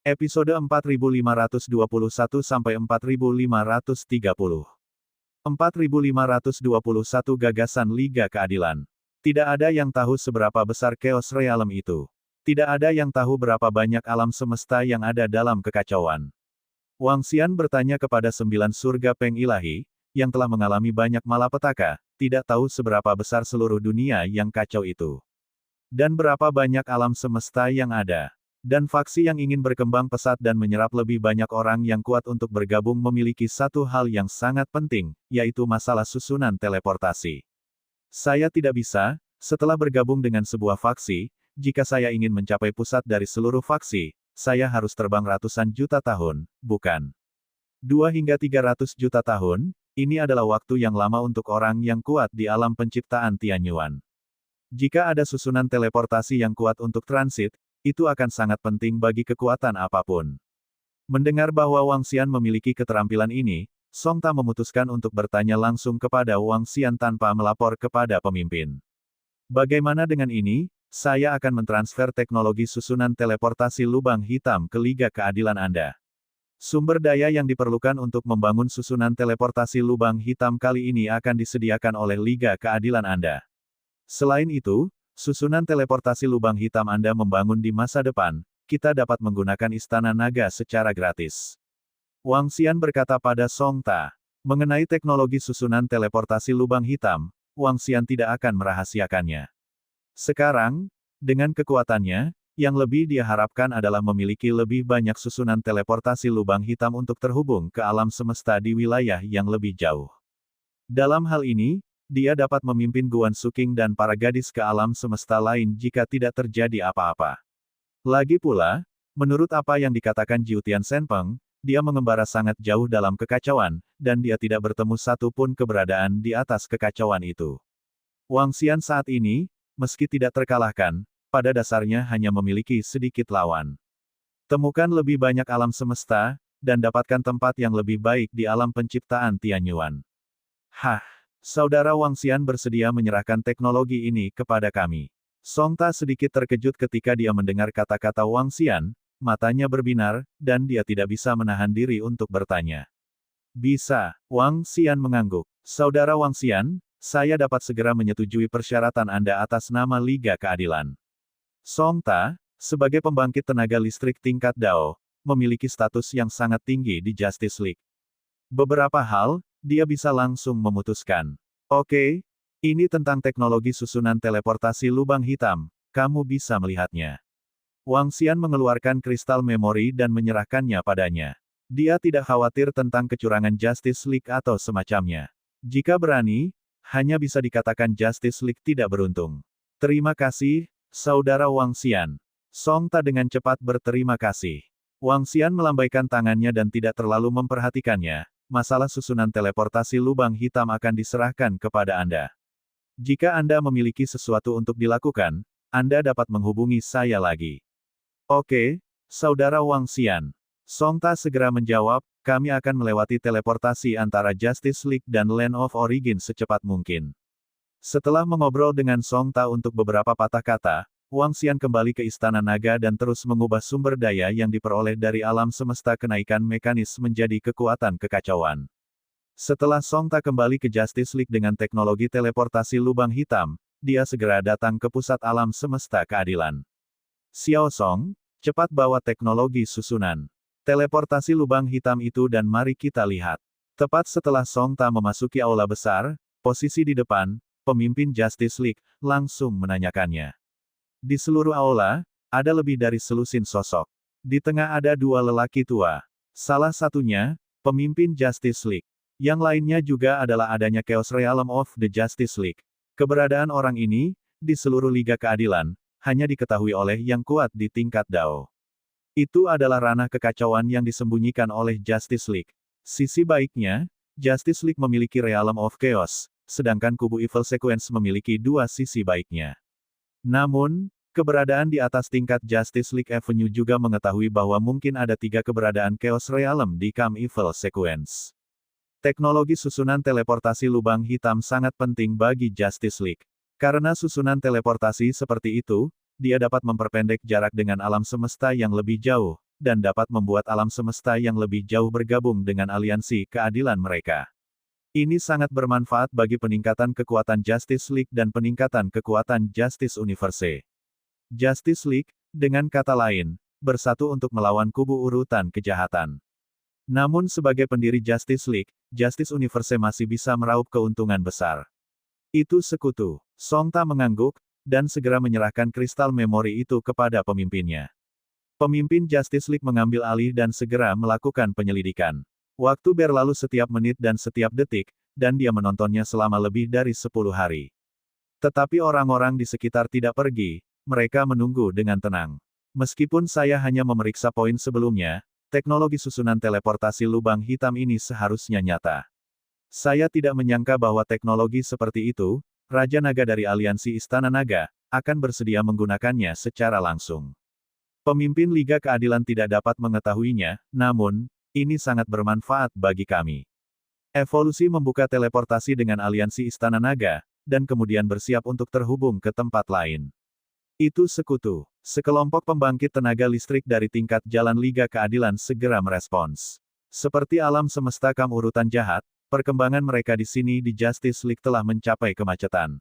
Episode 4521-4530. 4521 Gagasan Liga Keadilan. Tidak ada yang tahu seberapa besar Chaos Realm itu. Tidak ada yang tahu berapa banyak alam semesta yang ada dalam kekacauan. Wang Xian bertanya kepada 9 surga Peng Ilahi, yang telah mengalami banyak malapetaka, tidak tahu seberapa besar seluruh dunia yang kacau itu. Dan berapa banyak alam semesta yang ada. Dan faksi yang ingin berkembang pesat dan menyerap lebih banyak orang yang kuat untuk bergabung memiliki satu hal yang sangat penting, yaitu masalah susunan teleportasi. Saya tidak bisa, setelah bergabung dengan sebuah faksi, jika saya ingin mencapai pusat dari seluruh faksi, saya harus terbang ratusan juta tahun, bukan 2 hingga 300 juta tahun, ini adalah waktu yang lama untuk orang yang kuat di alam penciptaan Tianyuan. Jika ada susunan teleportasi yang kuat untuk transit, itu akan sangat penting bagi kekuatan apapun. Mendengar bahwa Wang Xian memiliki keterampilan ini, Song Ta memutuskan untuk bertanya langsung kepada Wang Xian tanpa melapor kepada pemimpin. Bagaimana dengan ini? Saya akan mentransfer teknologi susunan teleportasi lubang hitam ke Liga Keadilan Anda. Sumber daya yang diperlukan untuk membangun susunan teleportasi lubang hitam kali ini akan disediakan oleh Liga Keadilan Anda. Selain itu, susunan teleportasi lubang hitam Anda membangun di masa depan, kita dapat menggunakan Istana Naga secara gratis. Wang Xian berkata pada Song Ta. Mengenai teknologi susunan teleportasi lubang hitam, Wang Xian tidak akan merahasiakannya. Sekarang, dengan kekuatannya, yang lebih dia harapkan adalah memiliki lebih banyak susunan teleportasi lubang hitam untuk terhubung ke alam semesta di wilayah yang lebih jauh. Dalam hal ini, dia dapat memimpin Guan Suking dan para gadis ke alam semesta lain jika tidak terjadi apa-apa. Lagi pula, menurut apa yang dikatakan Jiu Tian Senpeng, dia mengembara sangat jauh dalam kekacauan, dan dia tidak bertemu satu pun keberadaan di atas kekacauan itu. Wang Xian saat ini, meski tidak terkalahkan, pada dasarnya hanya memiliki sedikit lawan. Temukan lebih banyak alam semesta, dan dapatkan tempat yang lebih baik di alam penciptaan Tianyuan. Hah! Saudara Wang Xian bersedia menyerahkan teknologi ini kepada kami. Song Ta sedikit terkejut ketika dia mendengar kata-kata Wang Xian, matanya berbinar, dan dia tidak bisa menahan diri untuk bertanya. Bisa, Wang Xian mengangguk. Saudara Wang Xian, saya dapat segera menyetujui persyaratan Anda atas nama Liga Keadilan. Song Ta, sebagai pembangkit tenaga listrik tingkat Dao, memiliki status yang sangat tinggi di Justice League. Beberapa hal, dia bisa langsung memutuskan. Oke, ini tentang teknologi susunan teleportasi lubang hitam, kamu bisa melihatnya. Wang Xian mengeluarkan kristal memori dan menyerahkannya padanya. Dia tidak khawatir tentang kecurangan Justice League atau semacamnya. Jika berani, hanya bisa dikatakan Justice League tidak beruntung. Terima kasih, Saudara Wang Xian. Song Ta dengan cepat berterima kasih. Wang Xian melambaikan tangannya dan tidak terlalu memperhatikannya. Masalah susunan teleportasi lubang hitam akan diserahkan kepada Anda. Jika Anda memiliki sesuatu untuk dilakukan, Anda dapat menghubungi saya lagi. Oke, Saudara Wang Xian. Song Ta segera menjawab, kami akan melewati teleportasi antara Justice League dan Land of Origin secepat mungkin. Setelah mengobrol dengan Song Ta untuk beberapa patah kata, Wang Xian kembali ke Istana Naga dan terus mengubah sumber daya yang diperoleh dari alam semesta kenaikan mekanis menjadi kekuatan kekacauan. Setelah Song Ta kembali ke Justice League dengan teknologi teleportasi lubang hitam, dia segera datang ke pusat alam semesta keadilan. Xiao Song, cepat bawa teknologi susunan teleportasi lubang hitam itu dan mari kita lihat. Tepat setelah Song Ta memasuki aula besar, posisi di depan, pemimpin Justice League langsung menanyakannya. Di seluruh aula, ada lebih dari selusin sosok. Di tengah ada 2 lelaki tua. Salah satunya, pemimpin Justice League. Yang lainnya juga adalah adanya Chaos Realm of the Justice League. Keberadaan orang ini, di seluruh Liga Keadilan, hanya diketahui oleh yang kuat di tingkat Dao. Itu adalah ranah kekacauan yang disembunyikan oleh Justice League. Sisi baiknya, Justice League memiliki Realm of Chaos, sedangkan kubu Evil Sequence memiliki 2 sisi baiknya. Namun, keberadaan di atas tingkat Justice League Avenue juga mengetahui bahwa mungkin ada 3 keberadaan Chaos Realm di Camp Evil Sequence. Teknologi susunan teleportasi lubang hitam sangat penting bagi Justice League. Karena susunan teleportasi seperti itu, dia dapat memperpendek jarak dengan alam semesta yang lebih jauh, dan dapat membuat alam semesta yang lebih jauh bergabung dengan aliansi keadilan mereka. Ini sangat bermanfaat bagi peningkatan kekuatan Justice League dan peningkatan kekuatan Justice Universe. Justice League, dengan kata lain, bersatu untuk melawan kubu urutan kejahatan. Namun sebagai pendiri Justice League, Justice Universe masih bisa meraup keuntungan besar. Itu sekutu. Song Ta mengangguk, dan segera menyerahkan kristal memori itu kepada pemimpinnya. Pemimpin Justice League mengambil alih dan segera melakukan penyelidikan. Waktu berlalu setiap menit dan setiap detik, dan dia menontonnya selama lebih dari 10 hari. Tetapi orang-orang di sekitar tidak pergi, mereka menunggu dengan tenang. Meskipun saya hanya memeriksa poin sebelumnya, teknologi susunan teleportasi lubang hitam ini seharusnya nyata. Saya tidak menyangka bahwa teknologi seperti itu, Raja Naga dari Aliansi Istana Naga, akan bersedia menggunakannya secara langsung. Pemimpin Liga Keadilan tidak dapat mengetahuinya, namun, ini sangat bermanfaat bagi kami. Evolusi membuka teleportasi dengan Aliansi Istana Naga, dan kemudian bersiap untuk terhubung ke tempat lain. Itu sekutu. Sekelompok pembangkit tenaga listrik dari tingkat jalan Liga Keadilan segera merespons. Seperti alam semesta kam urutan jahat, perkembangan mereka di sini di Justice League telah mencapai kemacetan.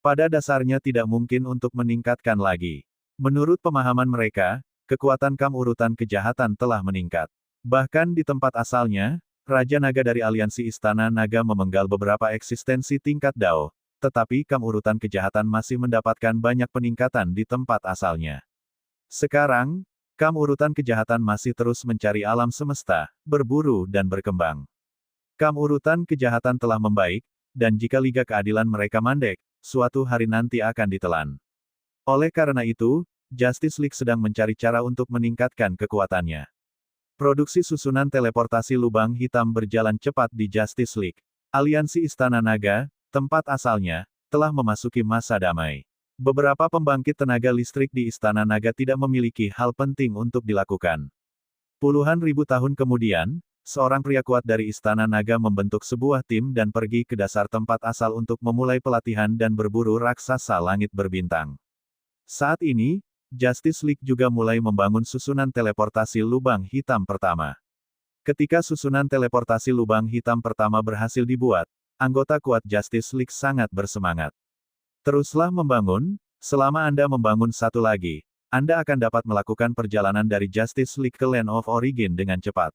Pada dasarnya tidak mungkin untuk meningkatkan lagi. Menurut pemahaman mereka, kekuatan kam urutan kejahatan telah meningkat. Bahkan di tempat asalnya, Raja Naga dari Aliansi Istana Naga memenggal beberapa eksistensi tingkat Dao, tetapi kam urutan kejahatan masih mendapatkan banyak peningkatan di tempat asalnya. Sekarang, kam urutan kejahatan masih terus mencari alam semesta, berburu dan berkembang. Kam urutan kejahatan telah membaik, dan jika Liga Keadilan mereka mandek, suatu hari nanti akan ditelan. Oleh karena itu, Justice League sedang mencari cara untuk meningkatkan kekuatannya. Produksi susunan teleportasi lubang hitam berjalan cepat di Justice League. Aliansi Istana Naga, tempat asalnya, telah memasuki masa damai. Beberapa pembangkit tenaga listrik di Istana Naga tidak memiliki hal penting untuk dilakukan. Puluhan ribu tahun kemudian, seorang pria kuat dari Istana Naga membentuk sebuah tim dan pergi ke dasar tempat asal untuk memulai pelatihan dan berburu raksasa langit berbintang. Saat ini, Justice League juga mulai membangun susunan teleportasi lubang hitam pertama. Ketika susunan teleportasi lubang hitam pertama berhasil dibuat, anggota kuat Justice League sangat bersemangat. Teruslah membangun, selama Anda membangun satu lagi, Anda akan dapat melakukan perjalanan dari Justice League ke Land of Origin dengan cepat.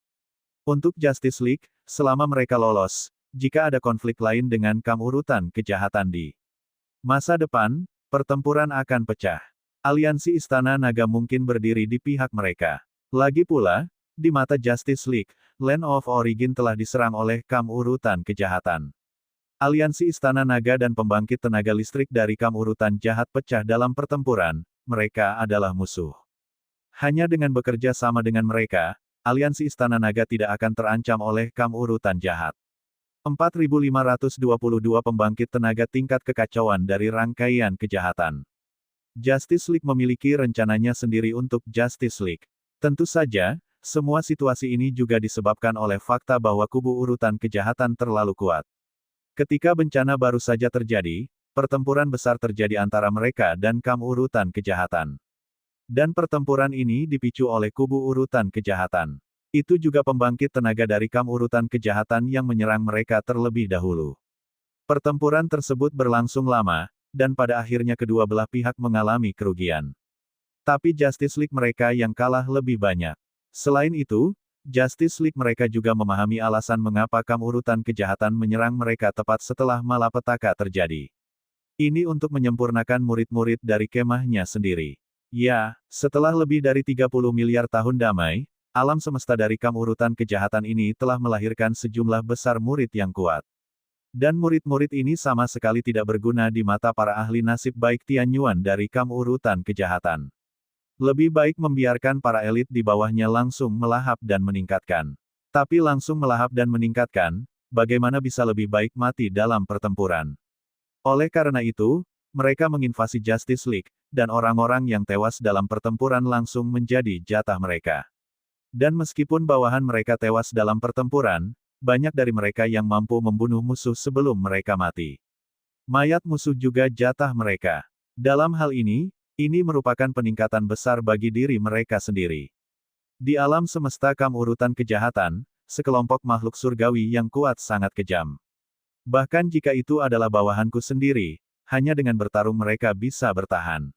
Untuk Justice League, selama mereka lolos, jika ada konflik lain dengan kam urutan kejahatan di masa depan, pertempuran akan pecah. Aliansi Istana Naga mungkin berdiri di pihak mereka. Lagi pula, di mata Justice League, Land of Origin telah diserang oleh kam urutan kejahatan. Aliansi Istana Naga dan pembangkit tenaga listrik dari kam urutan jahat pecah dalam pertempuran, mereka adalah musuh. Hanya dengan bekerja sama dengan mereka, Aliansi Istana Naga tidak akan terancam oleh kam urutan jahat. 4.522 pembangkit tenaga tingkat kekacauan dari rangkaian kejahatan. Justice League memiliki rencananya sendiri untuk Justice League. Tentu saja, semua situasi ini juga disebabkan oleh fakta bahwa kubu urutan kejahatan terlalu kuat. Ketika bencana baru saja terjadi, pertempuran besar terjadi antara mereka dan kam urutan kejahatan. Dan pertempuran ini dipicu oleh kubu urutan kejahatan. Itu juga pembangkit tenaga dari kam urutan kejahatan yang menyerang mereka terlebih dahulu. Pertempuran tersebut berlangsung lama, dan pada akhirnya kedua belah pihak mengalami kerugian. Tapi Justice League mereka yang kalah lebih banyak. Selain itu, Justice League mereka juga memahami alasan mengapa kam urutan kejahatan menyerang mereka tepat setelah malapetaka terjadi. Ini untuk menyempurnakan murid-murid dari kemahnya sendiri. Ya, setelah lebih dari 30 miliar tahun damai, alam semesta dari kam urutan kejahatan ini telah melahirkan sejumlah besar murid yang kuat. Dan murid-murid ini sama sekali tidak berguna di mata para ahli nasib baik Tianyuan dari kam urutan kejahatan. Lebih baik membiarkan para elit di bawahnya langsung melahap dan meningkatkan. Tapi langsung melahap dan meningkatkan, bagaimana bisa lebih baik mati dalam pertempuran? Oleh karena itu, mereka menginvasi Justice League, dan orang-orang yang tewas dalam pertempuran langsung menjadi jatah mereka. Dan meskipun bawahan mereka tewas dalam pertempuran, banyak dari mereka yang mampu membunuh musuh sebelum mereka mati. Mayat musuh juga jatah mereka. Dalam hal ini merupakan peningkatan besar bagi diri mereka sendiri. Di alam semesta urutan kejahatan, sekelompok makhluk surgawi yang kuat sangat kejam. Bahkan jika itu adalah bawahanku sendiri, hanya dengan bertarung mereka bisa bertahan.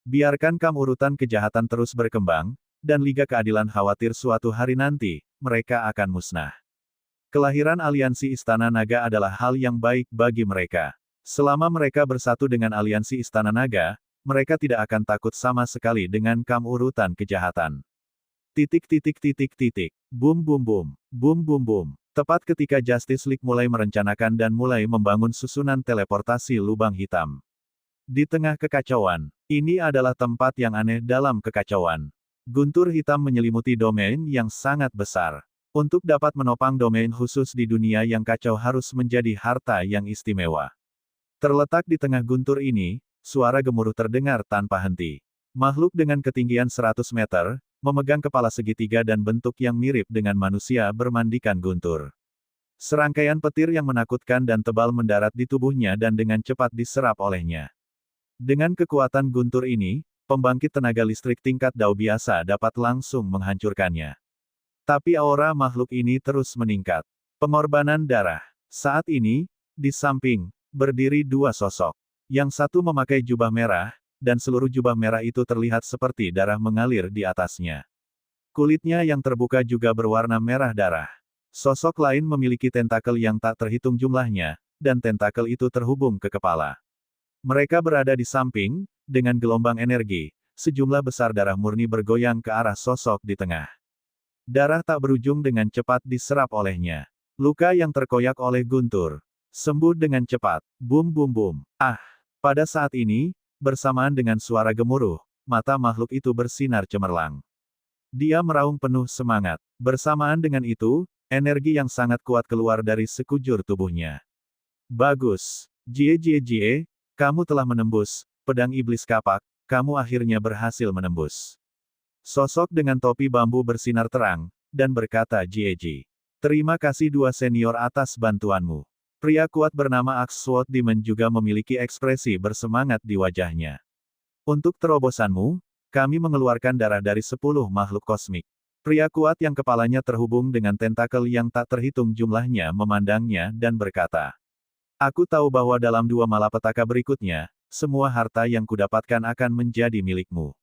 Biarkan urutan kejahatan terus berkembang, dan Liga Keadilan khawatir suatu hari nanti, mereka akan musnah. Kelahiran aliansi Istana Naga adalah hal yang baik bagi mereka. Selama mereka bersatu dengan aliansi Istana Naga, mereka tidak akan takut sama sekali dengan urutan kejahatan. Boom boom boom. Boom boom boom. Tepat ketika Justice League mulai merencanakan dan mulai membangun susunan teleportasi lubang hitam. Di tengah kekacauan, ini adalah tempat yang aneh dalam kekacauan. Guntur hitam menyelimuti domain yang sangat besar. Untuk dapat menopang domain khusus di dunia yang kacau harus menjadi harta yang istimewa. Terletak di tengah guntur ini, suara gemuruh terdengar tanpa henti. Makhluk dengan ketinggian 100 meter, memegang kepala segitiga dan bentuk yang mirip dengan manusia bermandikan guntur. Serangkaian petir yang menakutkan dan tebal mendarat di tubuhnya dan dengan cepat diserap olehnya. Dengan kekuatan guntur ini, pembangkit tenaga listrik tingkat Dao biasa dapat langsung menghancurkannya. Tapi aura makhluk ini terus meningkat. Pengorbanan darah. Saat ini, di samping, berdiri dua sosok. Yang satu memakai jubah merah, dan seluruh jubah merah itu terlihat seperti darah mengalir di atasnya. Kulitnya yang terbuka juga berwarna merah darah. Sosok lain memiliki tentakel yang tak terhitung jumlahnya, dan tentakel itu terhubung ke kepala. Mereka berada di samping, dengan gelombang energi, sejumlah besar darah murni bergoyang ke arah sosok di tengah. Darah tak berujung dengan cepat diserap olehnya. Luka yang terkoyak oleh guntur. Sembuh dengan cepat. Boom boom boom. Ah! Pada saat ini, bersamaan dengan suara gemuruh, mata makhluk itu bersinar cemerlang. Dia meraung penuh semangat. Bersamaan dengan itu, energi yang sangat kuat keluar dari sekujur tubuhnya. Bagus. Jie, kamu telah menembus, pedang iblis kapak, kamu akhirnya berhasil menembus. Sosok dengan topi bambu bersinar terang, dan berkata Jie. Terima kasih dua senior atas bantuanmu. Pria kuat bernama Axe Sword Demon juga memiliki ekspresi bersemangat di wajahnya. Untuk terobosanmu, kami mengeluarkan darah dari 10 makhluk kosmik. Pria kuat yang kepalanya terhubung dengan tentakel yang tak terhitung jumlahnya memandangnya dan berkata, aku tahu bahwa dalam 2 malapetaka berikutnya, semua harta yang kudapatkan akan menjadi milikmu.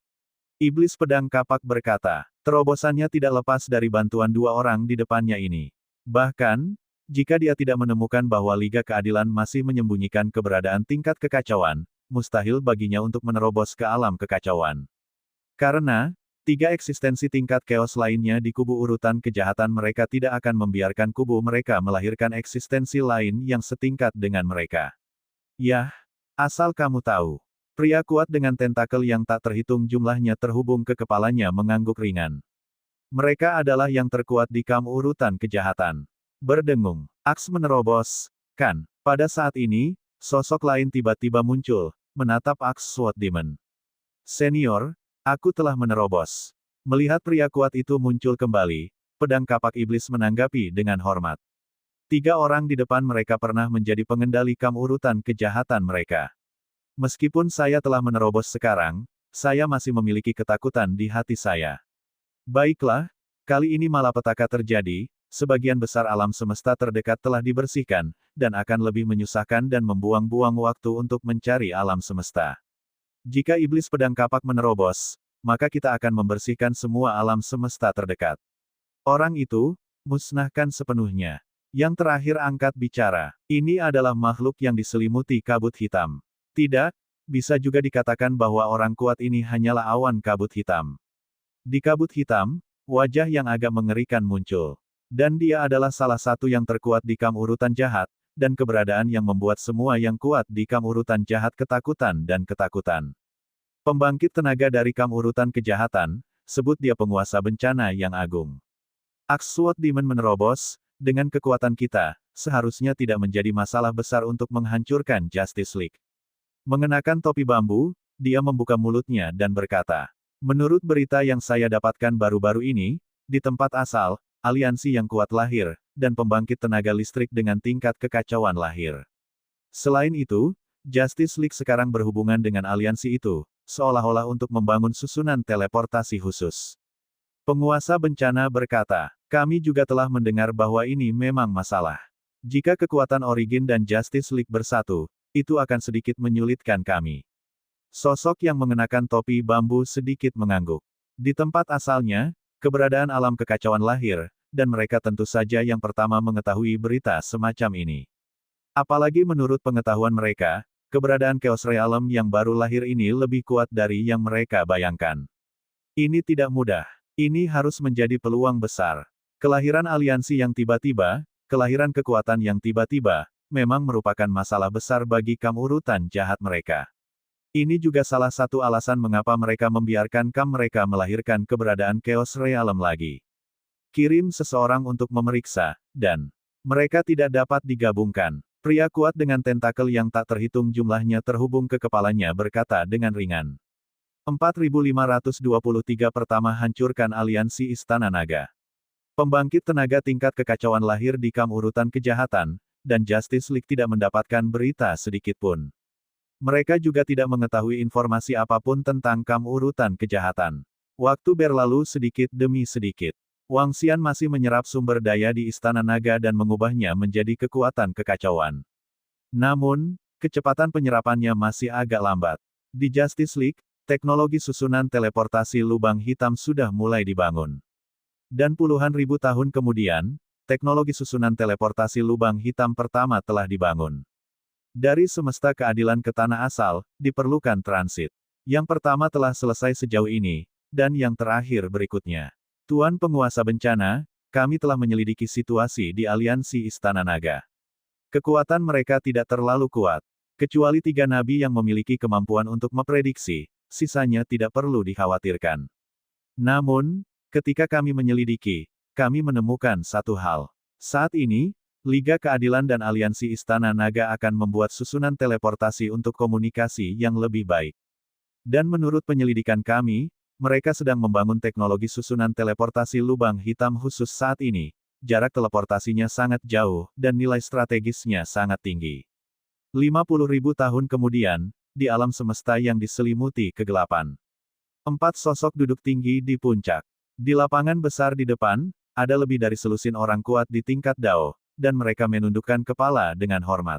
Iblis pedang kapak berkata, terobosannya tidak lepas dari bantuan 2 orang di depannya ini. Bahkan, jika dia tidak menemukan bahwa Liga Keadilan masih menyembunyikan keberadaan tingkat kekacauan, mustahil baginya untuk menerobos ke alam kekacauan. Karena, 3 eksistensi tingkat chaos lainnya di kubu urutan kejahatan mereka tidak akan membiarkan kubu mereka melahirkan eksistensi lain yang setingkat dengan mereka. Yah, asal kamu tahu. Pria kuat dengan tentakel yang tak terhitung jumlahnya terhubung ke kepalanya mengangguk ringan. Mereka adalah yang terkuat di urutan kejahatan. Berdengung. Aks menerobos. Kan. Pada saat ini, sosok lain tiba-tiba muncul, menatap Axe Sword Demon. Senior, aku telah menerobos. Melihat pria kuat itu muncul kembali, pedang kapak iblis menanggapi dengan hormat. 3 orang di depan mereka pernah menjadi pengendali urutan kejahatan mereka. Meskipun saya telah menerobos sekarang, saya masih memiliki ketakutan di hati saya. Baiklah, kali ini malapetaka terjadi. Sebagian besar alam semesta terdekat telah dibersihkan, dan akan lebih menyusahkan dan membuang-buang waktu untuk mencari alam semesta. Jika iblis pedang kapak menerobos, maka kita akan membersihkan semua alam semesta terdekat. Orang itu, musnahkan sepenuhnya. Yang terakhir angkat bicara. Ini adalah makhluk yang diselimuti kabut hitam. Tidak, bisa juga dikatakan bahwa orang kuat ini hanyalah awan kabut hitam. Di kabut hitam, wajah yang agak mengerikan muncul. Dan dia adalah salah satu yang terkuat di urutan jahat, dan keberadaan yang membuat semua yang kuat di urutan jahat ketakutan dan ketakutan. Pembangkit tenaga dari urutan kejahatan, sebut dia penguasa bencana yang agung. Axe Sword Demon menerobos, dengan kekuatan kita, seharusnya tidak menjadi masalah besar untuk menghancurkan Justice League. Mengenakan topi bambu, dia membuka mulutnya dan berkata, menurut berita yang saya dapatkan baru-baru ini, di tempat asal, aliansi yang kuat lahir, dan pembangkit tenaga listrik dengan tingkat kekacauan lahir. Selain itu, Justice League sekarang berhubungan dengan aliansi itu, seolah-olah untuk membangun susunan teleportasi khusus. Penguasa bencana berkata, kami juga telah mendengar bahwa ini memang masalah. Jika kekuatan Origin dan Justice League bersatu, itu akan sedikit menyulitkan kami. Sosok yang mengenakan topi bambu sedikit mengangguk. Di tempat asalnya, keberadaan alam kekacauan lahir, dan mereka tentu saja yang pertama mengetahui berita semacam ini. Apalagi menurut pengetahuan mereka, keberadaan Chaos Realm yang baru lahir ini lebih kuat dari yang mereka bayangkan. Ini tidak mudah. Ini harus menjadi peluang besar. Kelahiran aliansi yang tiba-tiba, kelahiran kekuatan yang tiba-tiba, memang merupakan masalah besar bagi kam urutan jahat mereka. Ini juga salah satu alasan mengapa mereka membiarkan kam mereka melahirkan keberadaan Chaos Realm lagi. Kirim seseorang untuk memeriksa, dan mereka tidak dapat digabungkan. Pria kuat dengan tentakel yang tak terhitung jumlahnya terhubung ke kepalanya berkata dengan ringan. 4523 pertama hancurkan aliansi Istana Naga. Pembangkit tenaga tingkat kekacauan lahir di kam urutan kejahatan, dan Justice League tidak mendapatkan berita sedikit pun. Mereka juga tidak mengetahui informasi apapun tentang kam urutan kejahatan. Waktu berlalu sedikit demi sedikit. Wang Xian masih menyerap sumber daya di Istana Naga dan mengubahnya menjadi kekuatan kekacauan. Namun, kecepatan penyerapannya masih agak lambat. Di Justice League, teknologi susunan teleportasi lubang hitam sudah mulai dibangun. Dan puluhan ribu tahun kemudian, teknologi susunan teleportasi lubang hitam pertama telah dibangun. Dari semesta keadilan ke tanah asal, diperlukan transit. Yang pertama telah selesai sejauh ini, dan yang terakhir berikutnya. Tuan Penguasa Bencana, kami telah menyelidiki situasi di aliansi Istana Naga. Kekuatan mereka tidak terlalu kuat. Kecuali 3 nabi yang memiliki kemampuan untuk memprediksi, sisanya tidak perlu dikhawatirkan. Namun, ketika kami menyelidiki, kami menemukan satu hal. Saat ini, Liga Keadilan dan Aliansi Istana Naga akan membuat susunan teleportasi untuk komunikasi yang lebih baik. Dan menurut penyelidikan kami, mereka sedang membangun teknologi susunan teleportasi lubang hitam khusus saat ini. Jarak teleportasinya sangat jauh, dan nilai strategisnya sangat tinggi. 50.000 tahun kemudian, di alam semesta yang diselimuti kegelapan. 4 sosok duduk tinggi di puncak. Di lapangan besar di depan, ada lebih dari selusin orang kuat di tingkat Dao, dan mereka menundukkan kepala dengan hormat.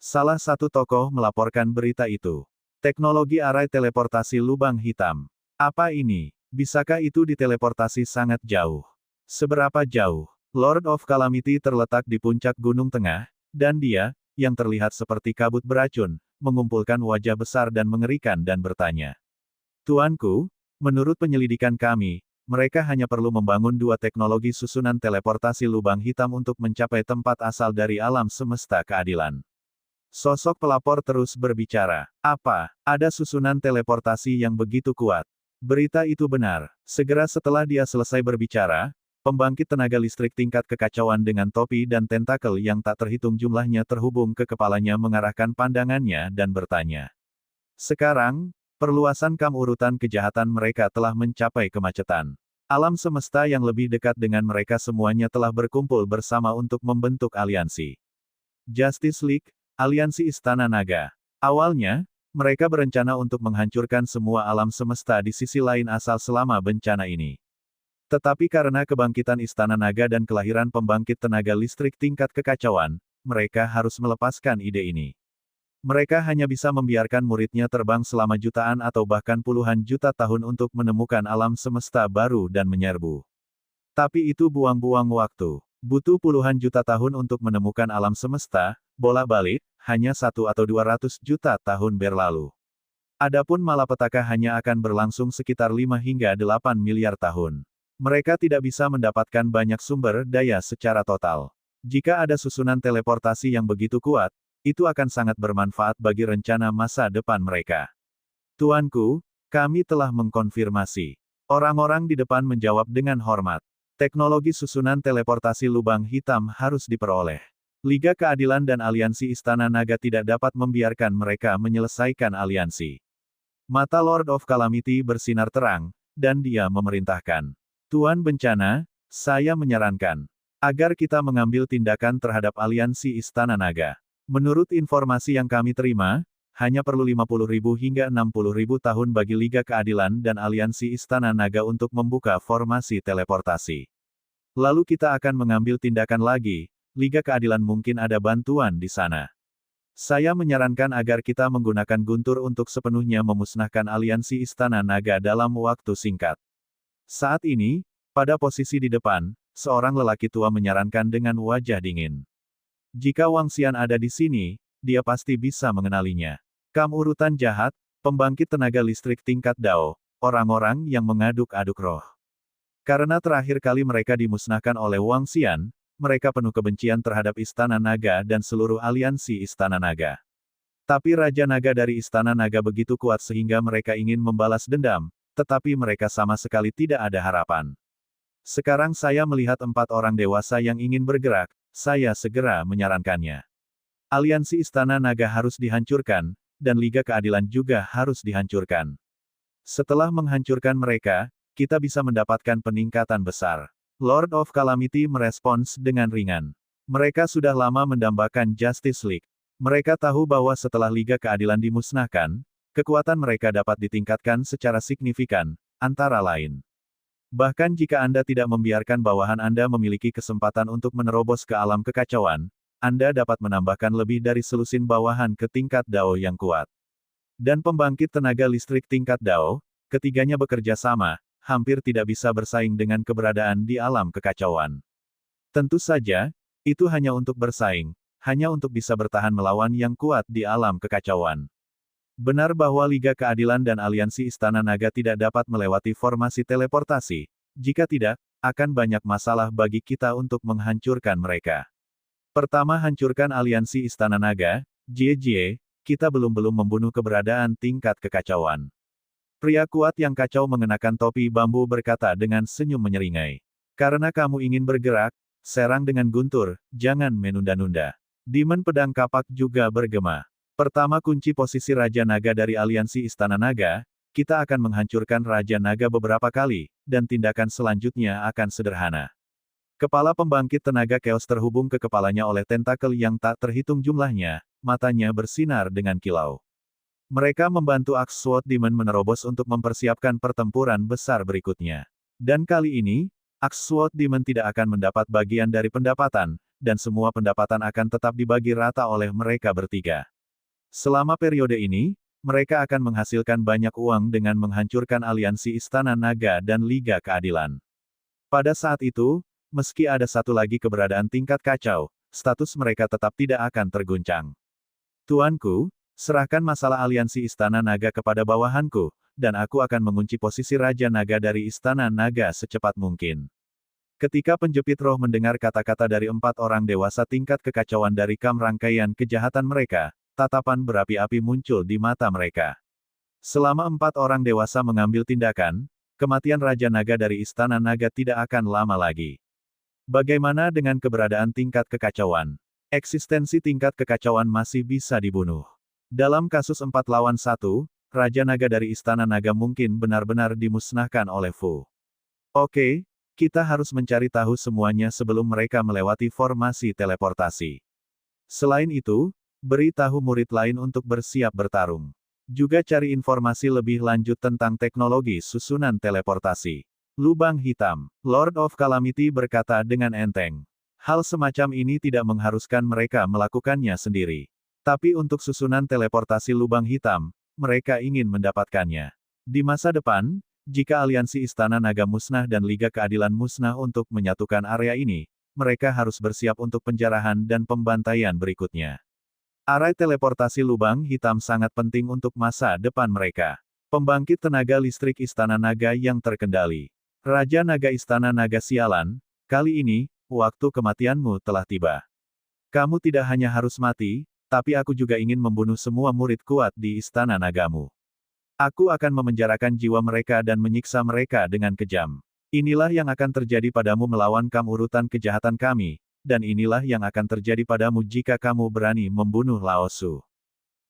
Salah satu tokoh melaporkan berita itu. Teknologi arai teleportasi lubang hitam. Apa ini? Bisakah itu diteleportasi sangat jauh? Seberapa jauh? Lord of Calamity terletak di puncak gunung tengah, dan dia, yang terlihat seperti kabut beracun, mengumpulkan wajah besar dan mengerikan dan bertanya. Tuanku, menurut penyelidikan kami, mereka hanya perlu membangun 2 teknologi susunan teleportasi lubang hitam untuk mencapai tempat asal dari alam semesta keadilan. Sosok pelapor terus berbicara. Apa? Ada susunan teleportasi yang begitu kuat? Berita itu benar. Segera setelah dia selesai berbicara, pembangkit tenaga listrik tingkat kekacauan dengan topi dan tentakel yang tak terhitung jumlahnya terhubung ke kepalanya mengarahkan pandangannya dan bertanya. Sekarang, perluasan kam urutan kejahatan mereka telah mencapai kemacetan. Alam semesta yang lebih dekat dengan mereka semuanya telah berkumpul bersama untuk membentuk aliansi. Justice League, Aliansi Istana Naga. Awalnya, mereka berencana untuk menghancurkan semua alam semesta di sisi lain asal selama bencana ini. Tetapi karena kebangkitan Istana Naga dan kelahiran pembangkit tenaga listrik tingkat kekacauan, mereka harus melepaskan ide ini. Mereka hanya bisa membiarkan muridnya terbang selama jutaan atau bahkan puluhan juta tahun untuk menemukan alam semesta baru dan menyerbu. Tapi itu buang-buang waktu. Butuh puluhan juta tahun untuk menemukan alam semesta, bolak-balik, hanya 1 atau 200 juta tahun berlalu. Adapun malapetaka hanya akan berlangsung sekitar 5 hingga 8 miliar tahun. Mereka tidak bisa mendapatkan banyak sumber daya secara total. Jika ada susunan teleportasi yang begitu kuat, itu akan sangat bermanfaat bagi rencana masa depan mereka. Tuanku, kami telah mengkonfirmasi. Orang-orang di depan menjawab dengan hormat. Teknologi susunan teleportasi lubang hitam harus diperoleh. Liga Keadilan dan Aliansi Istana Naga tidak dapat membiarkan mereka menyelesaikan aliansi. Mata Lord of Calamity bersinar terang, dan dia memerintahkan. Tuan Bencana, saya menyarankan agar kita mengambil tindakan terhadap aliansi Istana Naga. Menurut informasi yang kami terima, hanya perlu 50.000 hingga 60.000 tahun bagi Liga Keadilan dan Aliansi Istana Naga untuk membuka formasi teleportasi. Lalu kita akan mengambil tindakan lagi, Liga Keadilan mungkin ada bantuan di sana. Saya menyarankan agar kita menggunakan Guntur untuk sepenuhnya memusnahkan Aliansi Istana Naga dalam waktu singkat. Saat ini, pada posisi di depan, seorang lelaki tua menyarankan dengan wajah dingin. Jika Wang Xian ada di sini, dia pasti bisa mengenalinya. Kam urutan jahat, pembangkit tenaga listrik tingkat Dao, orang-orang yang mengaduk-aduk roh. Karena terakhir kali mereka dimusnahkan oleh Wang Xian, mereka penuh kebencian terhadap Istana Naga dan seluruh aliansi Istana Naga. Tapi Raja Naga dari Istana Naga begitu kuat sehingga mereka ingin membalas dendam, tetapi mereka sama sekali tidak ada harapan. Sekarang saya melihat 4 orang dewasa yang ingin bergerak, saya segera menyarankannya. Aliansi Istana Naga harus dihancurkan, dan Liga Keadilan juga harus dihancurkan. Setelah menghancurkan mereka, kita bisa mendapatkan peningkatan besar. Lord of Calamity merespons dengan ringan. Mereka sudah lama mendambakan Justice League. Mereka tahu bahwa setelah Liga Keadilan dimusnahkan, kekuatan mereka dapat ditingkatkan secara signifikan, antara lain. Bahkan jika Anda tidak membiarkan bawahan Anda memiliki kesempatan untuk menerobos ke alam kekacauan, Anda dapat menambahkan lebih dari selusin bawahan ke tingkat Dao yang kuat. Dan pembangkit tenaga listrik tingkat Dao, ketiganya bekerja sama, hampir tidak bisa bersaing dengan keberadaan di alam kekacauan. Tentu saja, itu hanya untuk bersaing, hanya untuk bisa bertahan melawan yang kuat di alam kekacauan. Benar bahwa Liga Keadilan dan Aliansi Istana Naga tidak dapat melewati formasi teleportasi. Jika tidak, akan banyak masalah bagi kita untuk menghancurkan mereka. Pertama, hancurkan Aliansi Istana Naga. Jie, kita belum membunuh keberadaan tingkat kekacauan. Pria kuat yang kacau mengenakan topi bambu berkata dengan senyum menyeringai. Karena kamu ingin bergerak, serang dengan guntur, jangan menunda-nunda. Demon Pedang Kapak juga bergema. Pertama, kunci posisi Raja Naga dari Aliansi Istana Naga, kita akan menghancurkan Raja Naga beberapa kali, dan tindakan selanjutnya akan sederhana. Kepala pembangkit tenaga Chaos terhubung ke kepalanya oleh tentakel yang tak terhitung jumlahnya, matanya bersinar dengan kilau. Mereka membantu Axe Sword Demon menerobos untuk mempersiapkan pertempuran besar berikutnya. Dan kali ini, Axe Sword Demon tidak akan mendapat bagian dari pendapatan, dan semua pendapatan akan tetap dibagi rata oleh mereka bertiga. Selama periode ini, mereka akan menghasilkan banyak uang dengan menghancurkan Aliansi Istana Naga dan Liga Keadilan. Pada saat itu, meski ada satu lagi keberadaan tingkat kacau, status mereka tetap tidak akan terguncang. Tuanku, serahkan masalah Aliansi Istana Naga kepada bawahanku, dan aku akan mengunci posisi Raja Naga dari Istana Naga secepat mungkin. Ketika penjepit roh mendengar kata-kata dari 4 orang dewasa tingkat kekacauan dari kam rangkaian kejahatan mereka, tatapan berapi-api muncul di mata mereka. Selama 4 orang dewasa mengambil tindakan, kematian Raja Naga dari Istana Naga tidak akan lama lagi. Bagaimana dengan keberadaan tingkat kekacauan? Eksistensi tingkat kekacauan masih bisa dibunuh. Dalam kasus 4 lawan 1, Raja Naga dari Istana Naga mungkin benar-benar dimusnahkan oleh Fu. Oke, kita harus mencari tahu semuanya sebelum mereka melewati formasi teleportasi. Selain itu, beri tahu murid lain untuk bersiap bertarung. Juga cari informasi lebih lanjut tentang teknologi susunan teleportasi. Lubang hitam, Lord of Calamity berkata dengan enteng. Hal semacam ini tidak mengharuskan mereka melakukannya sendiri. Tapi untuk susunan teleportasi lubang hitam, mereka ingin mendapatkannya. Di masa depan, jika Aliansi Istana Naga musnah dan Liga Keadilan musnah untuk menyatukan area ini, mereka harus bersiap untuk penjarahan dan pembantaian berikutnya. Arai teleportasi lubang hitam sangat penting untuk masa depan mereka. Pembangkit tenaga listrik Istana Naga yang terkendali. Raja Naga Istana Naga sialan, kali ini, waktu kematianmu telah tiba. Kamu tidak hanya harus mati, tapi aku juga ingin membunuh semua murid kuat di Istana Nagamu. Aku akan memenjarakan jiwa mereka dan menyiksa mereka dengan kejam. Inilah yang akan terjadi padamu melawan kam urutan kejahatan kami, dan inilah yang akan terjadi padamu jika kamu berani membunuh Lao Su.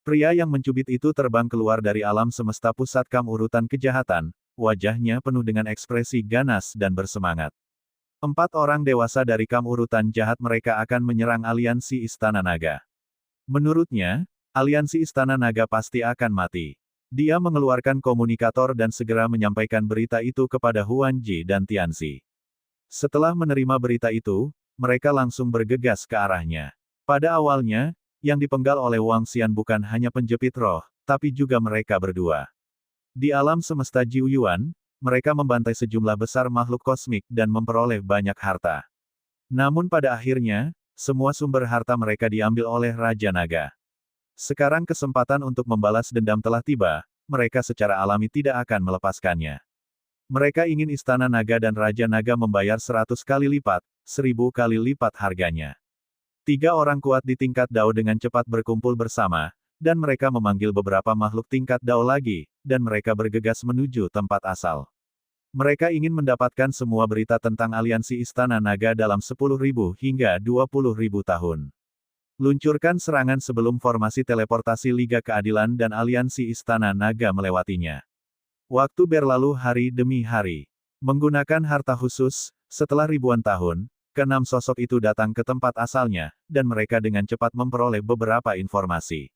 Pria yang mencubit itu terbang keluar dari alam semesta pusat kam urutan kejahatan, wajahnya penuh dengan ekspresi ganas dan bersemangat. 4 orang dewasa dari kam urutan jahat mereka akan menyerang Aliansi Istana Naga. Menurutnya, aliansi Istana Naga pasti akan mati. Dia mengeluarkan komunikator dan segera menyampaikan berita itu kepada Huan Ji dan Tianzi. Setelah menerima berita itu, mereka langsung bergegas ke arahnya. Pada awalnya, yang dipenggal oleh Wang Xian bukan hanya penjepit roh, tapi juga mereka berdua. Di alam semesta Jiu Yuan, mereka membantai sejumlah besar makhluk kosmik dan memperoleh banyak harta. Namun pada akhirnya, semua sumber harta mereka diambil oleh Raja Naga. Sekarang kesempatan untuk membalas dendam telah tiba, mereka secara alami tidak akan melepaskannya. Mereka ingin Istana Naga dan Raja Naga membayar 100 kali lipat, 1000 kali lipat harganya. 3 orang kuat di tingkat Dao dengan cepat berkumpul bersama, dan mereka memanggil beberapa makhluk tingkat Dao lagi, dan mereka bergegas menuju tempat asal. Mereka ingin mendapatkan semua berita tentang aliansi Istana Naga dalam 10.000 hingga 20.000 tahun. Luncurkan serangan sebelum formasi teleportasi Liga Keadilan dan aliansi Istana Naga melewatinya. Waktu berlalu hari demi hari. Menggunakan harta khusus, setelah ribuan tahun, keenam sosok itu datang ke tempat asalnya, dan mereka dengan cepat memperoleh beberapa informasi.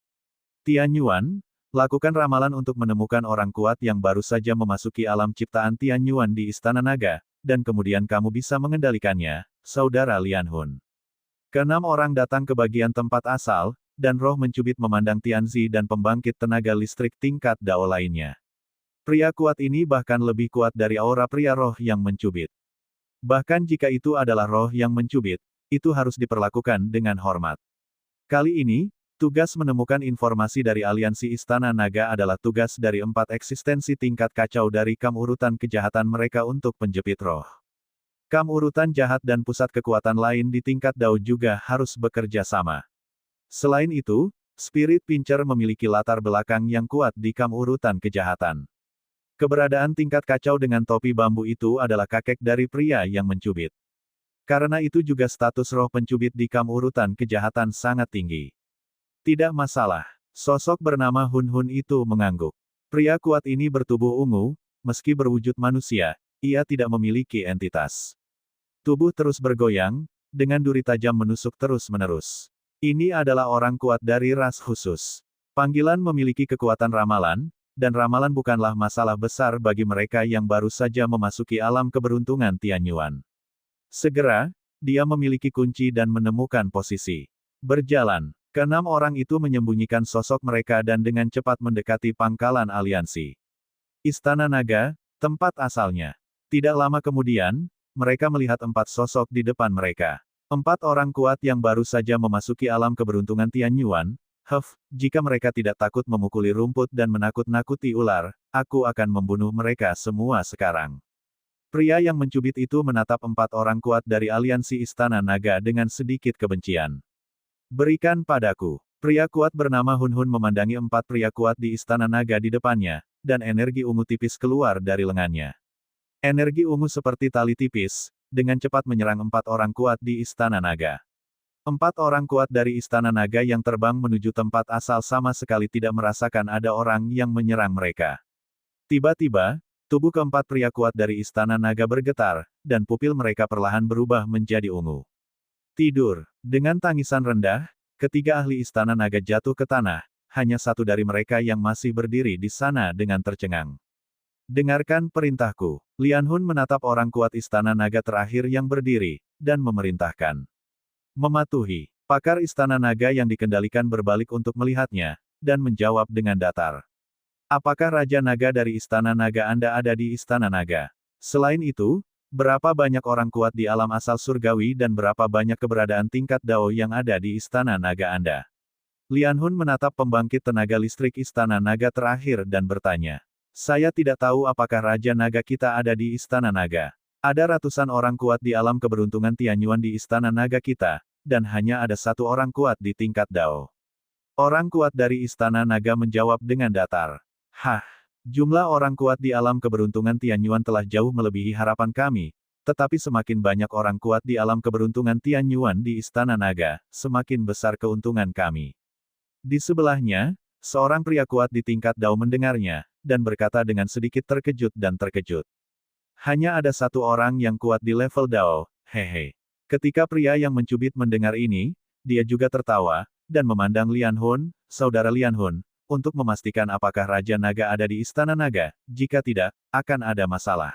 Tian Yuan, lakukan ramalan untuk menemukan orang kuat yang baru saja memasuki alam ciptaan Tian Yuan di Istana Naga, dan kemudian kamu bisa mengendalikannya, Saudara Lian Hun. Keenam orang datang ke bagian tempat asal, dan roh mencubit memandang Tianzi dan pembangkit tenaga listrik tingkat Dao lainnya. Pria kuat ini bahkan lebih kuat dari aura pria roh yang mencubit. Bahkan jika itu adalah roh yang mencubit, itu harus diperlakukan dengan hormat. Kali ini, tugas menemukan informasi dari aliansi Istana Naga adalah tugas dari 4 eksistensi tingkat kacau dari kam urutan kejahatan mereka untuk penjepit roh. Kam urutan jahat dan pusat kekuatan lain di tingkat Dao juga harus bekerja sama. Selain itu, Spirit Pincer memiliki latar belakang yang kuat di kam urutan kejahatan. Keberadaan tingkat kacau dengan topi bambu itu adalah kakek dari pria yang mencubit. Karena itu juga status roh pencubit di kam urutan kejahatan sangat tinggi. Tidak masalah. Sosok bernama Hun Hun itu mengangguk. Pria kuat ini bertubuh ungu, meski berwujud manusia, ia tidak memiliki entitas. Tubuh terus bergoyang, dengan duri tajam menusuk terus-menerus. Ini adalah orang kuat dari ras khusus. Panggilan memiliki kekuatan ramalan, dan ramalan bukanlah masalah besar bagi mereka yang baru saja memasuki alam keberuntungan Tian Yuan. Segera, dia memiliki kunci dan menemukan posisi. Berjalan, keenam orang itu menyembunyikan sosok mereka dan dengan cepat mendekati pangkalan aliansi. Istana Naga, tempat asalnya. Tidak lama kemudian, mereka melihat 4 sosok di depan mereka. 4 orang kuat yang baru saja memasuki alam keberuntungan Tian Yuan. Jika mereka tidak takut memukuli rumput dan menakut-nakuti ular, aku akan membunuh mereka semua sekarang. Pria yang mencubit itu menatap 4 orang kuat dari aliansi Istana Naga dengan sedikit kebencian. Berikan padaku. Pria kuat bernama Hun Hun memandangi 4 pria kuat di Istana Naga di depannya, dan energi ungu tipis keluar dari lengannya. Energi ungu seperti tali tipis, dengan cepat menyerang 4 orang kuat di Istana Naga. 4 orang kuat dari Istana Naga yang terbang menuju tempat asal sama sekali tidak merasakan ada orang yang menyerang mereka. Tiba-tiba, tubuh keempat pria kuat dari Istana Naga bergetar, dan pupil mereka perlahan berubah menjadi ungu. Tidur. Dengan tangisan rendah, ketiga ahli Istana Naga jatuh ke tanah, hanya satu dari mereka yang masih berdiri di sana dengan tercengang. Dengarkan perintahku. Lian Hun menatap orang kuat Istana Naga terakhir yang berdiri, dan memerintahkan. Mematuhi. Pakar Istana Naga yang dikendalikan berbalik untuk melihatnya, dan menjawab dengan datar. Apakah Raja Naga dari Istana Naga Anda ada di Istana Naga? Selain itu, berapa banyak orang kuat di alam asal surgawi dan berapa banyak keberadaan tingkat Dao yang ada di Istana Naga Anda? Lian Hun menatap pembangkit tenaga listrik Istana Naga terakhir dan bertanya. Saya tidak tahu apakah Raja Naga kita ada di Istana Naga. Ada ratusan orang kuat di alam keberuntungan Tian Yuan di Istana Naga kita, dan hanya ada 1 orang kuat di tingkat Dao. Orang kuat dari Istana Naga menjawab dengan datar. Jumlah orang kuat di alam keberuntungan Tian Yuan telah jauh melebihi harapan kami, tetapi semakin banyak orang kuat di alam keberuntungan Tian Yuan di Istana Naga, semakin besar keuntungan kami. Di sebelahnya, seorang pria kuat di tingkat Dao mendengarnya, dan berkata dengan sedikit terkejut dan terkejut. Hanya ada 1 orang yang kuat di level Dao, hehe. Ketika pria yang mencubit mendengar ini, dia juga tertawa, dan memandang Lian Hun, Saudara Lian Hun, untuk memastikan apakah Raja Naga ada di Istana Naga. Jika tidak, akan ada masalah.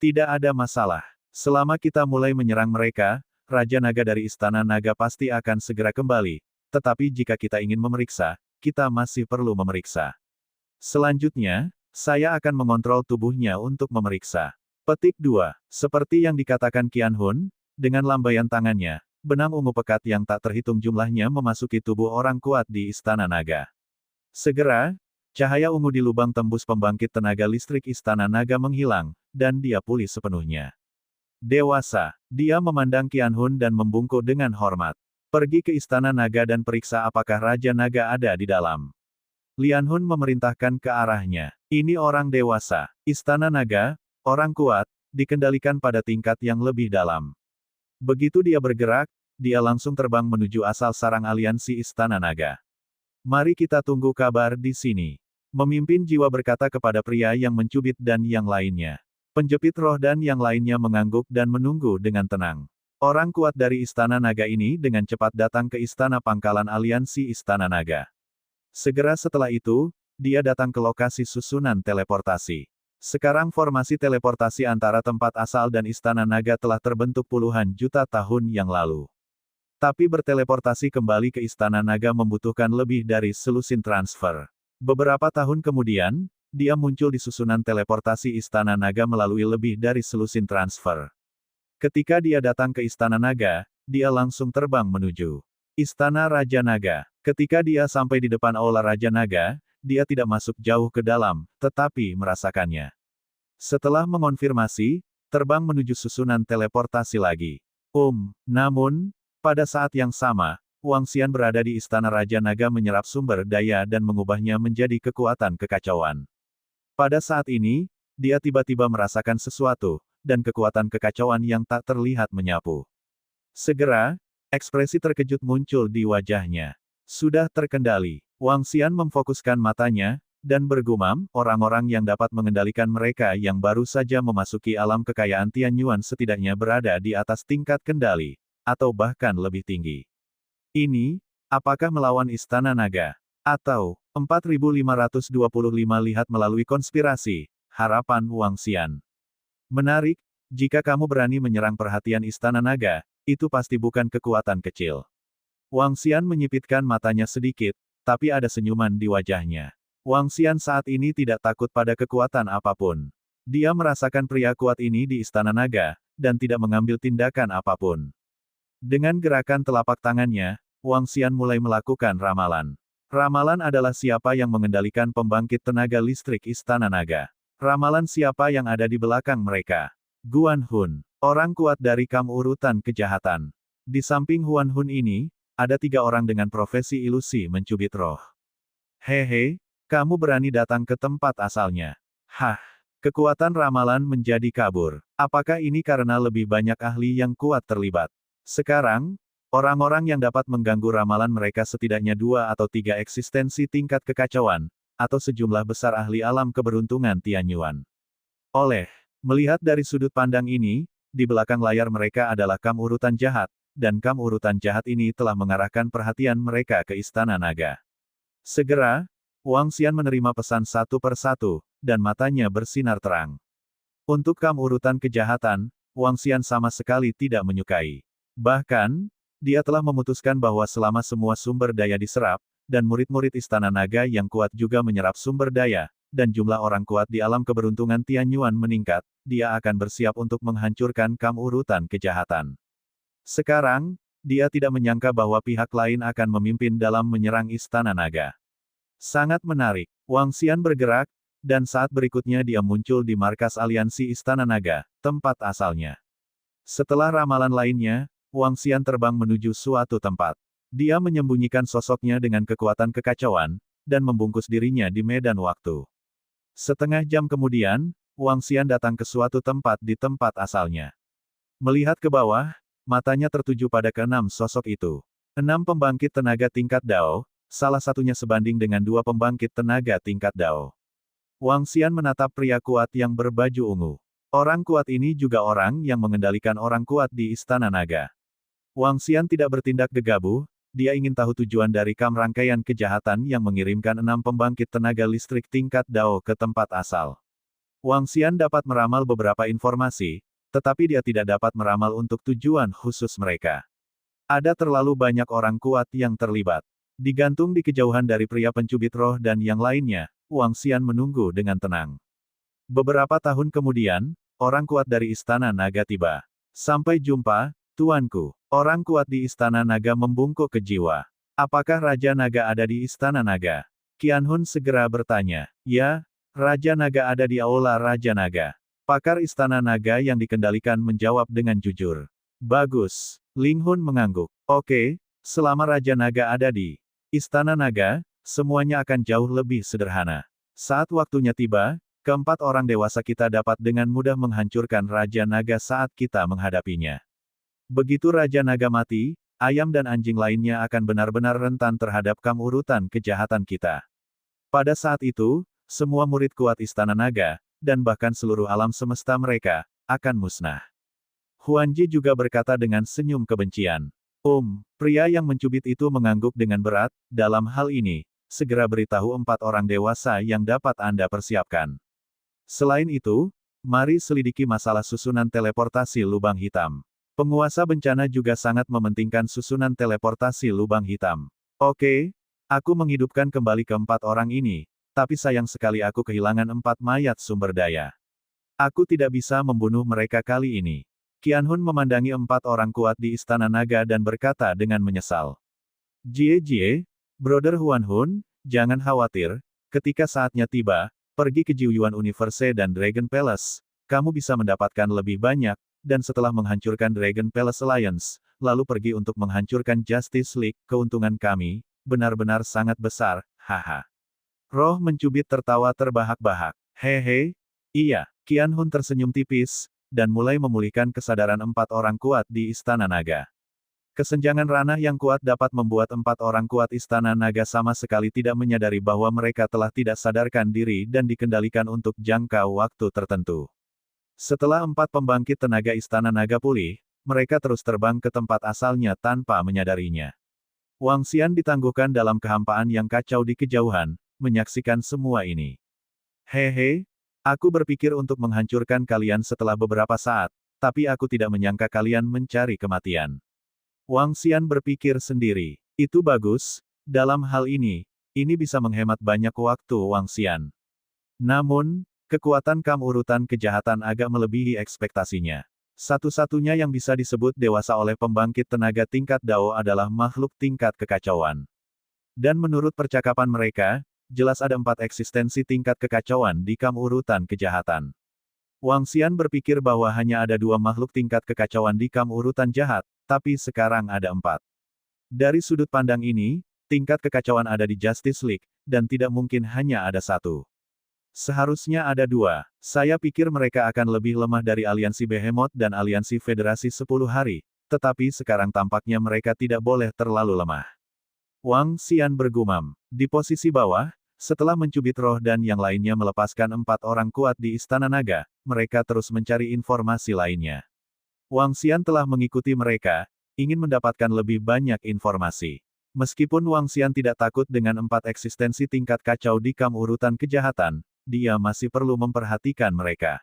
Tidak ada masalah. Selama kita mulai menyerang mereka, Raja Naga dari Istana Naga pasti akan segera kembali. Tetapi jika kita ingin memeriksa, kita masih perlu memeriksa. Selanjutnya, saya akan mengontrol tubuhnya untuk memeriksa. Petik 2. Seperti yang dikatakan Qian Hun, dengan lambaian tangannya, benang ungu pekat yang tak terhitung jumlahnya memasuki tubuh orang kuat di Istana Naga. Segera, cahaya ungu di lubang tembus pembangkit tenaga listrik Istana Naga menghilang, dan dia pulih sepenuhnya. Dewasa, dia memandang Qian Hun dan membungkuk dengan hormat. Pergi ke Istana Naga dan periksa apakah Raja Naga ada di dalam. Lian Hun memerintahkan ke arahnya. Ini orang dewasa. Istana Naga, orang kuat, dikendalikan pada tingkat yang lebih dalam. Begitu dia bergerak, dia langsung terbang menuju asal sarang aliansi Istana Naga. Mari kita tunggu kabar di sini. Memimpin jiwa berkata kepada pria yang mencubit dan yang lainnya. Penjepit roh dan yang lainnya mengangguk dan menunggu dengan tenang. Orang kuat dari Istana Naga ini dengan cepat datang ke Istana Pangkalan Aliansi Istana Naga. Segera setelah itu, dia datang ke lokasi susunan teleportasi. Sekarang formasi teleportasi antara tempat asal dan Istana Naga telah terbentuk puluhan juta tahun yang lalu. Tapi berteleportasi kembali ke Istana Naga membutuhkan lebih dari selusin transfer. Beberapa tahun kemudian, dia muncul di susunan teleportasi Istana Naga melalui lebih dari selusin transfer. Ketika dia datang ke Istana Naga, dia langsung terbang menuju Istana Raja Naga. Ketika dia sampai di depan Aula Raja Naga, dia tidak masuk jauh ke dalam, tetapi merasakannya. Setelah mengonfirmasi, terbang menuju susunan teleportasi lagi. Namun, pada saat yang sama, Wang Xian berada di Istana Raja Naga menyerap sumber daya dan mengubahnya menjadi kekuatan kekacauan. Pada saat ini, dia tiba-tiba merasakan sesuatu, dan kekuatan kekacauan yang tak terlihat menyapu. Segera, ekspresi terkejut muncul di wajahnya. Sudah terkendali. Wang Xian memfokuskan matanya, dan bergumam, orang-orang yang dapat mengendalikan mereka yang baru saja memasuki alam kekayaan Tianyuan setidaknya berada di atas tingkat kendali, atau bahkan lebih tinggi. Ini, apakah melawan Istana Naga? Atau, 4525 lihat melalui konspirasi, harapan Wang Xian. Menarik, jika kamu berani menyerang perhatian Istana Naga, itu pasti bukan kekuatan kecil. Wang Xian menyipitkan matanya sedikit, tapi ada senyuman di wajahnya. Wang Xian saat ini tidak takut pada kekuatan apapun. Dia merasakan pria kuat ini di Istana Naga, dan tidak mengambil tindakan apapun. Dengan gerakan telapak tangannya, Wang Xian mulai melakukan ramalan. Ramalan adalah siapa yang mengendalikan pembangkit tenaga listrik Istana Naga. Ramalan siapa yang ada di belakang mereka. Guan Hun, orang kuat dari kam urutan kejahatan. Di samping Guan Hun ini, ada 3 orang dengan profesi ilusi mencubit roh. Hehe, kamu berani datang ke tempat asalnya. Hah, kekuatan ramalan menjadi kabur. Apakah ini karena lebih banyak ahli yang kuat terlibat? Sekarang, orang-orang yang dapat mengganggu ramalan mereka setidaknya 2 atau 3 eksistensi tingkat kekacauan, atau sejumlah besar ahli alam keberuntungan Tianyuan. Melihat dari sudut pandang ini, di belakang layar mereka adalah kam urutan jahat, dan kam urutan jahat ini telah mengarahkan perhatian mereka ke Istana Naga. Segera, Wang Xian menerima pesan satu persatu, dan matanya bersinar terang. Untuk kam urutan kejahatan, Wang Xian sama sekali tidak menyukai. Bahkan, dia telah memutuskan bahwa selama semua sumber daya diserap, dan murid-murid Istana Naga yang kuat juga menyerap sumber daya, dan jumlah orang kuat di alam keberuntungan Tianyuan meningkat, dia akan bersiap untuk menghancurkan kam urutan kejahatan. Sekarang, dia tidak menyangka bahwa pihak lain akan memimpin dalam menyerang Istana Naga. Sangat menarik. Wang Xian bergerak, dan saat berikutnya dia muncul di markas aliansi Istana Naga, tempat asalnya. Setelah ramalan lainnya, Wang Xian terbang menuju suatu tempat. Dia menyembunyikan sosoknya dengan kekuatan kekacauan, dan membungkus dirinya di medan waktu. Setengah jam kemudian, Wang Xian datang ke suatu tempat di tempat asalnya. Melihat ke bawah, matanya tertuju pada ke-6 sosok itu. 6 pembangkit tenaga tingkat Dao, salah satunya sebanding dengan 2 pembangkit tenaga tingkat Dao. Wang Xian menatap pria kuat yang berbaju ungu. Orang kuat ini juga orang yang mengendalikan orang kuat di Istana Naga. Wang Xian tidak bertindak gegabah, dia ingin tahu tujuan dari rangkaian kejahatan yang mengirimkan 6 pembangkit tenaga listrik tingkat Dao ke tempat asal. Wang Xian dapat meramal beberapa informasi, tetapi dia tidak dapat meramal untuk tujuan khusus mereka. Ada terlalu banyak orang kuat yang terlibat. Digantung di kejauhan dari pria pencubit roh dan yang lainnya, Wang Xian menunggu dengan tenang. Beberapa tahun kemudian, orang kuat dari Istana Naga tiba. Sampai jumpa, tuanku. Orang kuat di Istana Naga membungkuk ke jiwa. Apakah Raja Naga ada di Istana Naga? Qianhun segera bertanya. Ya, Raja Naga ada di Aula Raja Naga. Pakar Istana Naga yang dikendalikan menjawab dengan jujur. Bagus. Ling Hun mengangguk. Oke, selama Raja Naga ada di Istana Naga, semuanya akan jauh lebih sederhana. Saat waktunya tiba, keempat orang dewasa kita dapat dengan mudah menghancurkan Raja Naga saat kita menghadapinya. Begitu Raja Naga mati, ayam dan anjing lainnya akan benar-benar rentan terhadap urutan kejahatan kita. Pada saat itu, semua murid kuat Istana Naga, dan bahkan seluruh alam semesta mereka, akan musnah. Huanji juga berkata dengan senyum kebencian. Pria yang mencubit itu mengangguk dengan berat, dalam hal ini, segera beritahu 4 orang dewasa yang dapat Anda persiapkan. Selain itu, mari selidiki masalah susunan teleportasi lubang hitam. Penguasa bencana juga sangat mementingkan susunan teleportasi lubang hitam. Oke, aku menghidupkan kembali keempat orang ini, tapi sayang sekali aku kehilangan 4 mayat sumber daya. Aku tidak bisa membunuh mereka kali ini. Qianhun memandangi 4 orang kuat di Istana Naga dan berkata dengan menyesal. Jie, Brother Huanhun, jangan khawatir, ketika saatnya tiba, pergi ke Jiuyuan Universe dan Dragon Palace, kamu bisa mendapatkan lebih banyak, dan setelah menghancurkan Dragon Palace Alliance, lalu pergi untuk menghancurkan Justice League, keuntungan kami, benar-benar sangat besar, haha. Roh mencubit tertawa terbahak-bahak. Hehe, iya, Qianhun tersenyum tipis, dan mulai memulihkan kesadaran 4 orang kuat di Istana Naga. Kesenjangan ranah yang kuat dapat membuat 4 orang kuat Istana Naga sama sekali tidak menyadari bahwa mereka telah tidak sadarkan diri dan dikendalikan untuk jangka waktu tertentu. Setelah 4 pembangkit tenaga Istana Naga pulih, mereka terus terbang ke tempat asalnya tanpa menyadarinya. Wang Xian ditangguhkan dalam kehampaan yang kacau di kejauhan, menyaksikan semua ini. Hehe, aku berpikir untuk menghancurkan kalian setelah beberapa saat, tapi aku tidak menyangka kalian mencari kematian. Wang Xian berpikir sendiri. Itu bagus, dalam hal ini bisa menghemat banyak waktu Wang Xian. Namun, kekuatan urutan kejahatan agak melebihi ekspektasinya. Satu-satunya yang bisa disebut dewasa oleh pembangkit tenaga tingkat Dao adalah makhluk tingkat kekacauan. Dan menurut percakapan mereka, jelas ada 4 eksistensi tingkat kekacauan di urutan kejahatan. Wang Xian berpikir bahwa hanya ada 2 makhluk tingkat kekacauan di urutan jahat, tapi sekarang ada 4. Dari sudut pandang ini, tingkat kekacauan ada di Justice League, dan tidak mungkin hanya ada 1. Seharusnya ada 2. Saya pikir mereka akan lebih lemah dari aliansi Behemoth dan aliansi Federasi 10 hari, tetapi sekarang tampaknya mereka tidak boleh terlalu lemah. Wang Xian bergumam. Di posisi bawah, setelah mencubit roh dan yang lainnya melepaskan 4 orang kuat di Istana Naga, mereka terus mencari informasi lainnya. Wang Xian telah mengikuti mereka, ingin mendapatkan lebih banyak informasi. Meskipun Wang Xian tidak takut dengan 4 eksistensi tingkat kacau di urutan kejahatan, dia masih perlu memperhatikan mereka.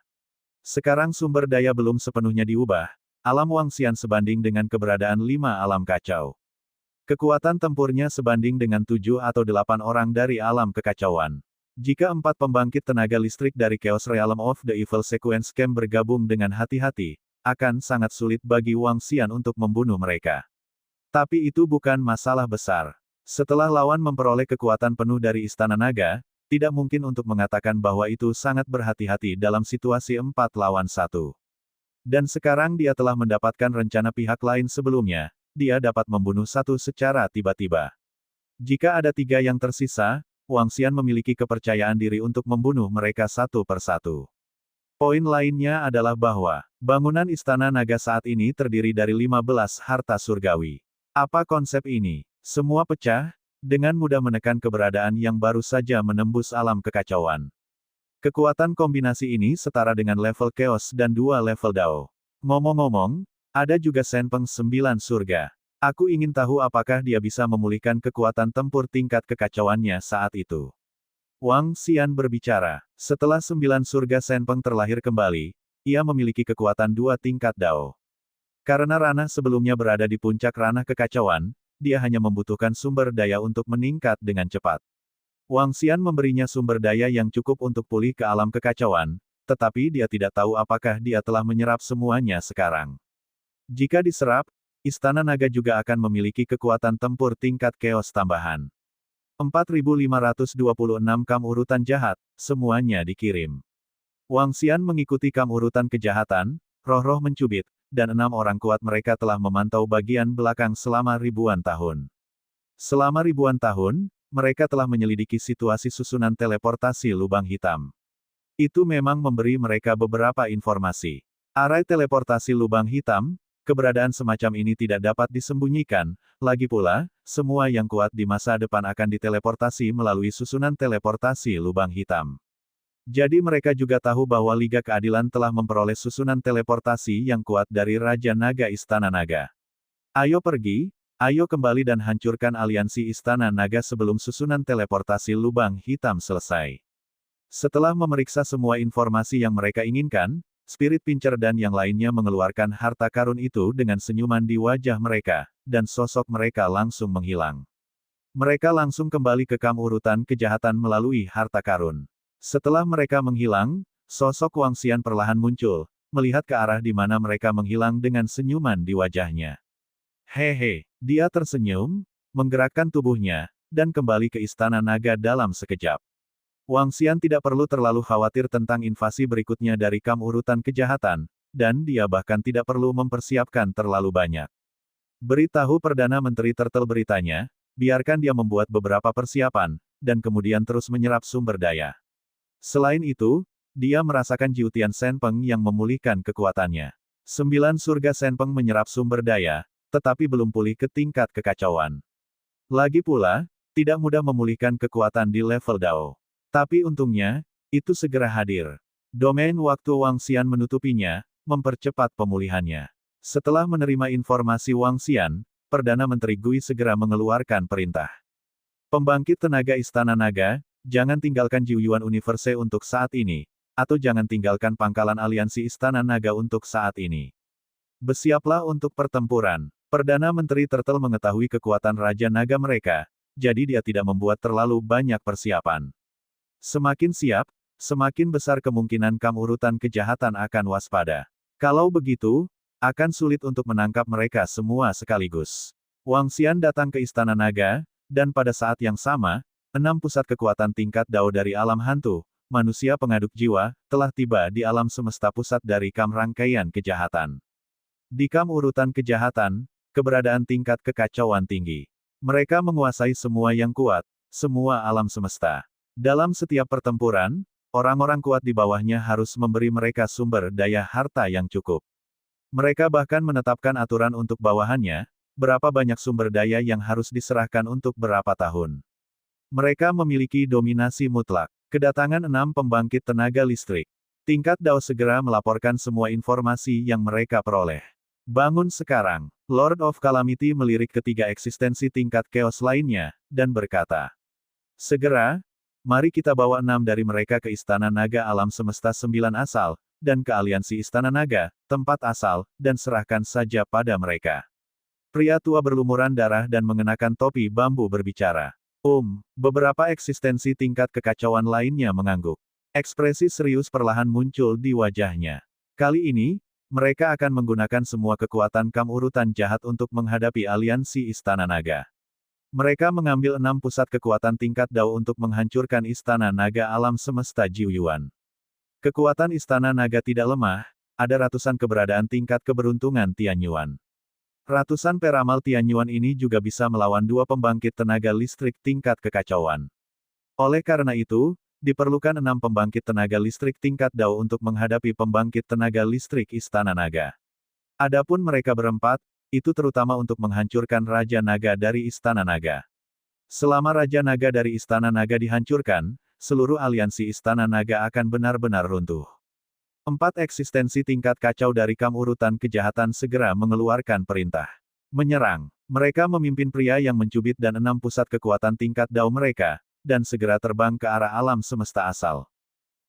Sekarang sumber daya belum sepenuhnya diubah, alam Wang Xian sebanding dengan keberadaan 5 alam kacau. Kekuatan tempurnya sebanding dengan 7 atau 8 orang dari alam kekacauan. Jika 4 pembangkit tenaga listrik dari Chaos Realm of the Evil Sequence Camp bergabung dengan hati-hati, akan sangat sulit bagi Wang Xian untuk membunuh mereka. Tapi itu bukan masalah besar. Setelah lawan memperoleh kekuatan penuh dari Istana Naga, tidak mungkin untuk mengatakan bahwa itu sangat berhati-hati dalam situasi 4 lawan 1. Dan sekarang dia telah mendapatkan rencana pihak lain sebelumnya, dia dapat membunuh 1 secara tiba-tiba. Jika ada 3 yang tersisa, Wang Xian memiliki kepercayaan diri untuk membunuh mereka 1 per 1. Poin lainnya adalah bahwa, bangunan Istana Naga saat ini terdiri dari 15 harta surgawi. Apa konsep ini? Semua pecah, dengan mudah menekan keberadaan yang baru saja menembus alam kekacauan. Kekuatan kombinasi ini setara dengan level Chaos dan 2 level Dao. Ngomong-ngomong, ada juga Senpeng 9 surga. Aku ingin tahu apakah dia bisa memulihkan kekuatan tempur tingkat kekacauannya saat itu. Wang Xian berbicara. Setelah 9 surga Senpeng terlahir kembali, ia memiliki kekuatan 2 tingkat Dao. Karena ranah sebelumnya berada di puncak ranah kekacauan, dia hanya membutuhkan sumber daya untuk meningkat dengan cepat. Wang Xian memberinya sumber daya yang cukup untuk pulih ke alam kekacauan, tetapi dia tidak tahu apakah dia telah menyerap semuanya sekarang. Jika diserap, Istana Naga juga akan memiliki kekuatan tempur tingkat Chaos tambahan. 4526 kam urutan jahat, semuanya dikirim. Wang Xian mengikuti kam urutan kejahatan, roh-roh mencubit, dan 6 orang kuat mereka telah memantau bagian belakang selama ribuan tahun. Selama ribuan tahun, mereka telah menyelidiki situasi susunan teleportasi lubang hitam. Itu memang memberi mereka beberapa informasi. Arai teleportasi lubang hitam, keberadaan semacam ini tidak dapat disembunyikan, lagi pula, semua yang kuat di masa depan akan diteleportasi melalui susunan teleportasi lubang hitam. Jadi mereka juga tahu bahwa Liga Keadilan telah memperoleh susunan teleportasi yang kuat dari Raja Naga Istana Naga. Ayo pergi, ayo kembali dan hancurkan aliansi Istana Naga sebelum susunan teleportasi lubang hitam selesai. Setelah memeriksa semua informasi yang mereka inginkan, Spirit Pincer dan yang lainnya mengeluarkan harta karun itu dengan senyuman di wajah mereka, dan sosok mereka langsung menghilang. Mereka langsung kembali ke kam urutan kejahatan melalui harta karun. Setelah mereka menghilang, sosok Wang Xian perlahan muncul, melihat ke arah di mana mereka menghilang dengan senyuman di wajahnya. Hehe, dia tersenyum, menggerakkan tubuhnya, dan kembali ke Istana Naga dalam sekejap. Wang Xian tidak perlu terlalu khawatir tentang invasi berikutnya dari kam urutan kejahatan, dan dia bahkan tidak perlu mempersiapkan terlalu banyak. Beritahu Perdana Menteri Turtle beritanya, biarkan dia membuat beberapa persiapan, dan kemudian terus menyerap sumber daya. Selain itu, dia merasakan Jiutian Senpeng yang memulihkan kekuatannya. 9 surga Senpeng menyerap sumber daya, tetapi belum pulih ke tingkat kekacauan. Lagi pula, tidak mudah memulihkan kekuatan di level Dao. Tapi untungnya, itu segera hadir. Domain waktu Wang Xian menutupinya, mempercepat pemulihannya. Setelah menerima informasi Wang Xian, Perdana Menteri Gui segera mengeluarkan perintah. Pembangkit tenaga Istana Naga, jangan tinggalkan Jiuyuan Universe untuk saat ini, atau jangan tinggalkan pangkalan aliansi Istana Naga untuk saat ini. Bersiaplah untuk pertempuran. Perdana Menteri Turtle mengetahui kekuatan Raja Naga mereka, jadi dia tidak membuat terlalu banyak persiapan. Semakin siap, semakin besar kemungkinan kam urutan kejahatan akan waspada. Kalau begitu, akan sulit untuk menangkap mereka semua sekaligus. Wang Xian datang ke Istana Naga, dan pada saat yang sama, 6 pusat kekuatan tingkat Dao dari alam hantu, manusia pengaduk jiwa, telah tiba di alam semesta pusat dari kam rangkaian kejahatan. Di kam urutan kejahatan, keberadaan tingkat kekacauan tinggi. Mereka menguasai semua yang kuat, semua alam semesta. Dalam setiap pertempuran, orang-orang kuat di bawahnya harus memberi mereka sumber daya harta yang cukup. Mereka bahkan menetapkan aturan untuk bawahannya, berapa banyak sumber daya yang harus diserahkan untuk berapa tahun. Mereka memiliki dominasi mutlak. Kedatangan 6 pembangkit tenaga listrik. Tingkat Dao segera melaporkan semua informasi yang mereka peroleh. Bangun sekarang. Lord of Calamity melirik ketiga eksistensi tingkat chaos lainnya, dan berkata, segera, mari kita bawa 6 dari mereka ke Istana Naga Alam Semesta 9 asal, dan ke Aliansi Istana Naga, tempat asal, dan serahkan saja pada mereka. Pria tua berlumuran darah dan mengenakan topi bambu berbicara. Beberapa eksistensi tingkat kekacauan lainnya mengangguk. Ekspresi serius perlahan muncul di wajahnya. Kali ini, mereka akan menggunakan semua kekuatan kam urutan jahat untuk menghadapi Aliansi Istana Naga. Mereka mengambil 6 pusat kekuatan tingkat Dao untuk menghancurkan Istana Naga Alam Semesta Jiuyuan. Kekuatan Istana Naga tidak lemah, ada ratusan keberadaan tingkat keberuntungan Tianyuan. Ratusan peramal Tianyuan ini juga bisa melawan 2 pembangkit tenaga listrik tingkat kekacauan. Oleh karena itu, diperlukan 6 pembangkit tenaga listrik tingkat Dao untuk menghadapi pembangkit tenaga listrik Istana Naga. Adapun mereka berempat, itu terutama untuk menghancurkan Raja Naga dari Istana Naga. Selama Raja Naga dari Istana Naga dihancurkan, seluruh aliansi Istana Naga akan benar-benar runtuh. 4 eksistensi tingkat kacau dari kam urutan kejahatan segera mengeluarkan perintah. Menyerang. Mereka memimpin pria yang mencubit dan 6 pusat kekuatan tingkat Dao mereka, dan segera terbang ke arah alam semesta asal.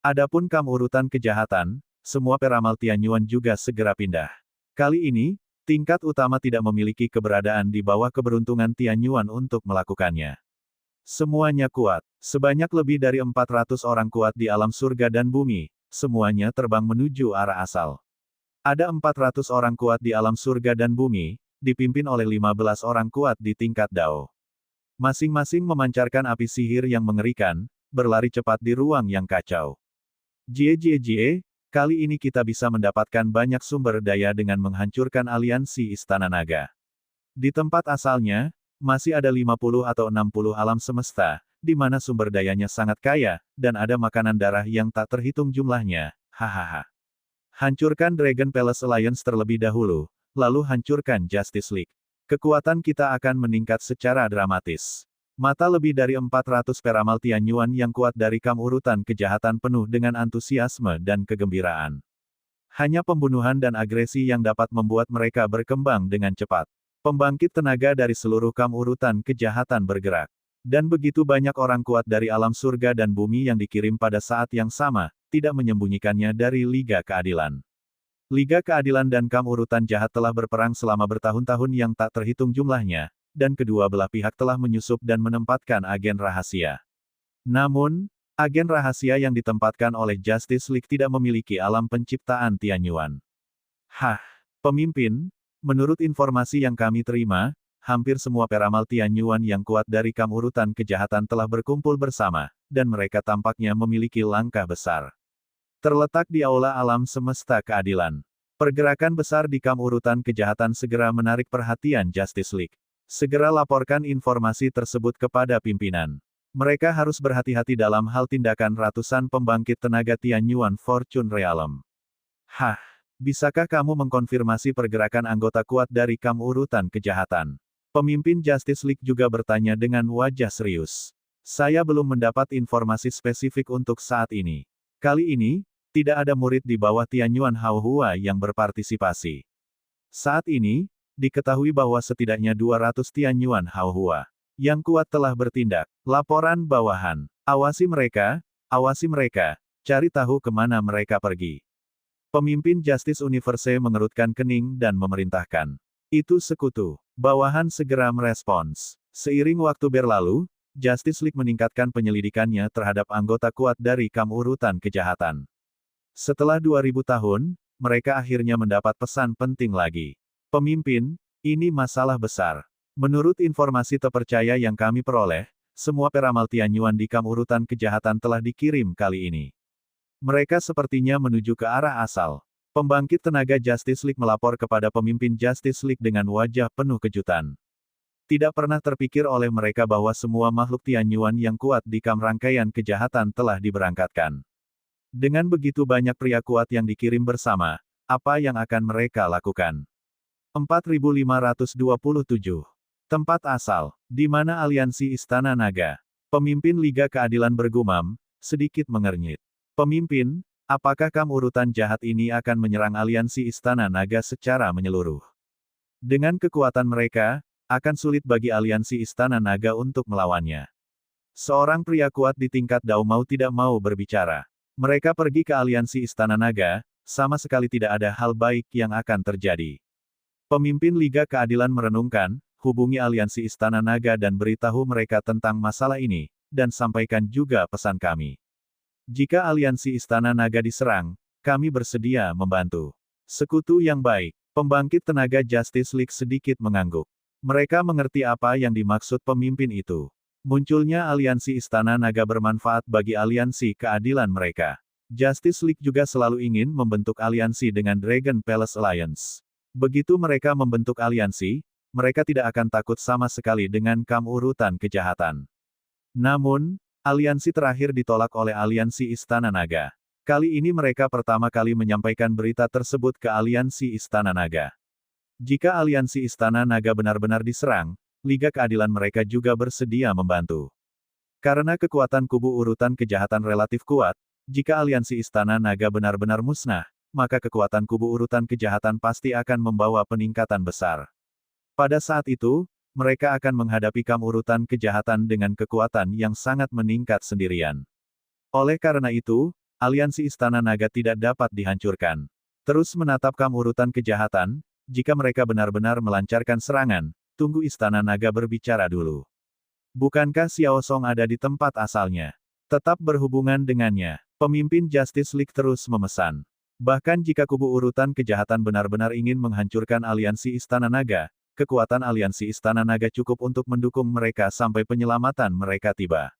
Adapun kam urutan kejahatan, semua peramal Tianyuan juga segera pindah. Kali ini, tingkat utama tidak memiliki keberadaan di bawah keberuntungan Tianyuan untuk melakukannya. Semuanya kuat, sebanyak lebih dari 400 orang kuat di alam surga dan bumi, semuanya terbang menuju arah asal. Ada 400 orang kuat di alam surga dan bumi, dipimpin oleh 15 orang kuat di tingkat Dao. Masing-masing memancarkan api sihir yang mengerikan, berlari cepat di ruang yang kacau. Jie, kali ini kita bisa mendapatkan banyak sumber daya dengan menghancurkan aliansi Istana Naga. Di tempat asalnya, masih ada 50 atau 60 alam semesta, di mana sumber dayanya sangat kaya, dan ada makanan darah yang tak terhitung jumlahnya, hahaha. Hancurkan Dragon Palace Alliance terlebih dahulu, lalu hancurkan Justice League. Kekuatan kita akan meningkat secara dramatis. Mata lebih dari 400 peramal Tianyuan yang kuat dari kam urutan kejahatan penuh dengan antusiasme dan kegembiraan. Hanya pembunuhan dan agresi yang dapat membuat mereka berkembang dengan cepat. Pembangkit tenaga dari seluruh kam urutan kejahatan bergerak. Dan begitu banyak orang kuat dari alam surga dan bumi yang dikirim pada saat yang sama, tidak menyembunyikannya dari Liga Keadilan. Liga Keadilan dan kam urutan jahat telah berperang selama bertahun-tahun yang tak terhitung jumlahnya, dan kedua belah pihak telah menyusup dan menempatkan agen rahasia. Namun, agen rahasia yang ditempatkan oleh Justice League tidak memiliki alam penciptaan Tianyuan. Pemimpin, menurut informasi yang kami terima, hampir semua peramal Tianyuan yang kuat dari kam urutan kejahatan telah berkumpul bersama, dan mereka tampaknya memiliki langkah besar. Terletak di aula alam semesta keadilan. Pergerakan besar di kam urutan kejahatan segera menarik perhatian Justice League. Segera laporkan informasi tersebut kepada pimpinan. Mereka harus berhati-hati dalam hal tindakan ratusan pembangkit tenaga Tianyuan Fortune Realm. Bisakah kamu mengkonfirmasi pergerakan anggota kuat dari kam urutan kejahatan? Pemimpin Justice League juga bertanya dengan wajah serius. Saya belum mendapat informasi spesifik untuk saat ini. Kali ini, tidak ada murid di bawah Tianyuan Haohua yang berpartisipasi. Saat ini, diketahui bahwa setidaknya 200 Tianyuan Haohua yang kuat telah bertindak. Laporan bawahan. Awasi mereka, cari tahu kemana mereka pergi. Pemimpin Justice Universe mengerutkan kening dan memerintahkan. Itu sekutu. Bawahan segera merespons. Seiring waktu berlalu, Justice League meningkatkan penyelidikannya terhadap anggota kuat dari kam urutan kejahatan. Setelah 2000 tahun, mereka akhirnya mendapat pesan penting lagi. Pemimpin, ini masalah besar. Menurut informasi terpercaya yang kami peroleh, semua peramal Tianyuan di kam urutan kejahatan telah dikirim kali ini. Mereka sepertinya menuju ke arah asal. Pembangkit tenaga Justice League melapor kepada pemimpin Justice League dengan wajah penuh kejutan. Tidak pernah terpikir oleh mereka bahwa semua makhluk Tianyuan yang kuat di kam rangkaian kejahatan telah diberangkatkan. Dengan begitu banyak pria kuat yang dikirim bersama, apa yang akan mereka lakukan? 4527. Tempat asal, di mana aliansi Istana Naga. Pemimpin Liga Keadilan bergumam, sedikit mengernyit. Pemimpin, apakah kam urutan jahat ini akan menyerang aliansi Istana Naga secara menyeluruh? Dengan kekuatan mereka, akan sulit bagi aliansi Istana Naga untuk melawannya. Seorang pria kuat di tingkat Dao mau tidak mau berbicara. Mereka pergi ke aliansi Istana Naga, sama sekali tidak ada hal baik yang akan terjadi. Pemimpin Liga Keadilan merenungkan, hubungi aliansi Istana Naga dan beritahu mereka tentang masalah ini, dan sampaikan juga pesan kami. Jika aliansi Istana Naga diserang, kami bersedia membantu. Sekutu yang baik. Pembangkit tenaga Justice League sedikit mengangguk. Mereka mengerti apa yang dimaksud pemimpin itu. Munculnya aliansi Istana Naga bermanfaat bagi aliansi keadilan mereka. Justice League juga selalu ingin membentuk aliansi dengan Dragon Palace Alliance. Begitu mereka membentuk aliansi, mereka tidak akan takut sama sekali dengan kam urutan kejahatan. Namun, aliansi terakhir ditolak oleh aliansi Istana Naga. Kali ini mereka pertama kali menyampaikan berita tersebut ke aliansi Istana Naga. Jika aliansi Istana Naga benar-benar diserang, Liga Keadilan mereka juga bersedia membantu. Karena kekuatan kubu urutan kejahatan relatif kuat, jika aliansi Istana Naga benar-benar musnah, maka kekuatan kubu urutan kejahatan pasti akan membawa peningkatan besar. Pada saat itu, mereka akan menghadapi kam urutan kejahatan dengan kekuatan yang sangat meningkat sendirian. Oleh karena itu, aliansi Istana Naga tidak dapat dihancurkan. Terus menatap kam urutan kejahatan, jika mereka benar-benar melancarkan serangan, tunggu Istana Naga berbicara dulu. Bukankah Xiao Song ada di tempat asalnya? Tetap berhubungan dengannya. Pemimpin Justice League terus memesan. Bahkan jika kubu urutan kejahatan benar-benar ingin menghancurkan aliansi Istana Naga, kekuatan aliansi Istana Naga cukup untuk mendukung mereka sampai penyelamatan mereka tiba.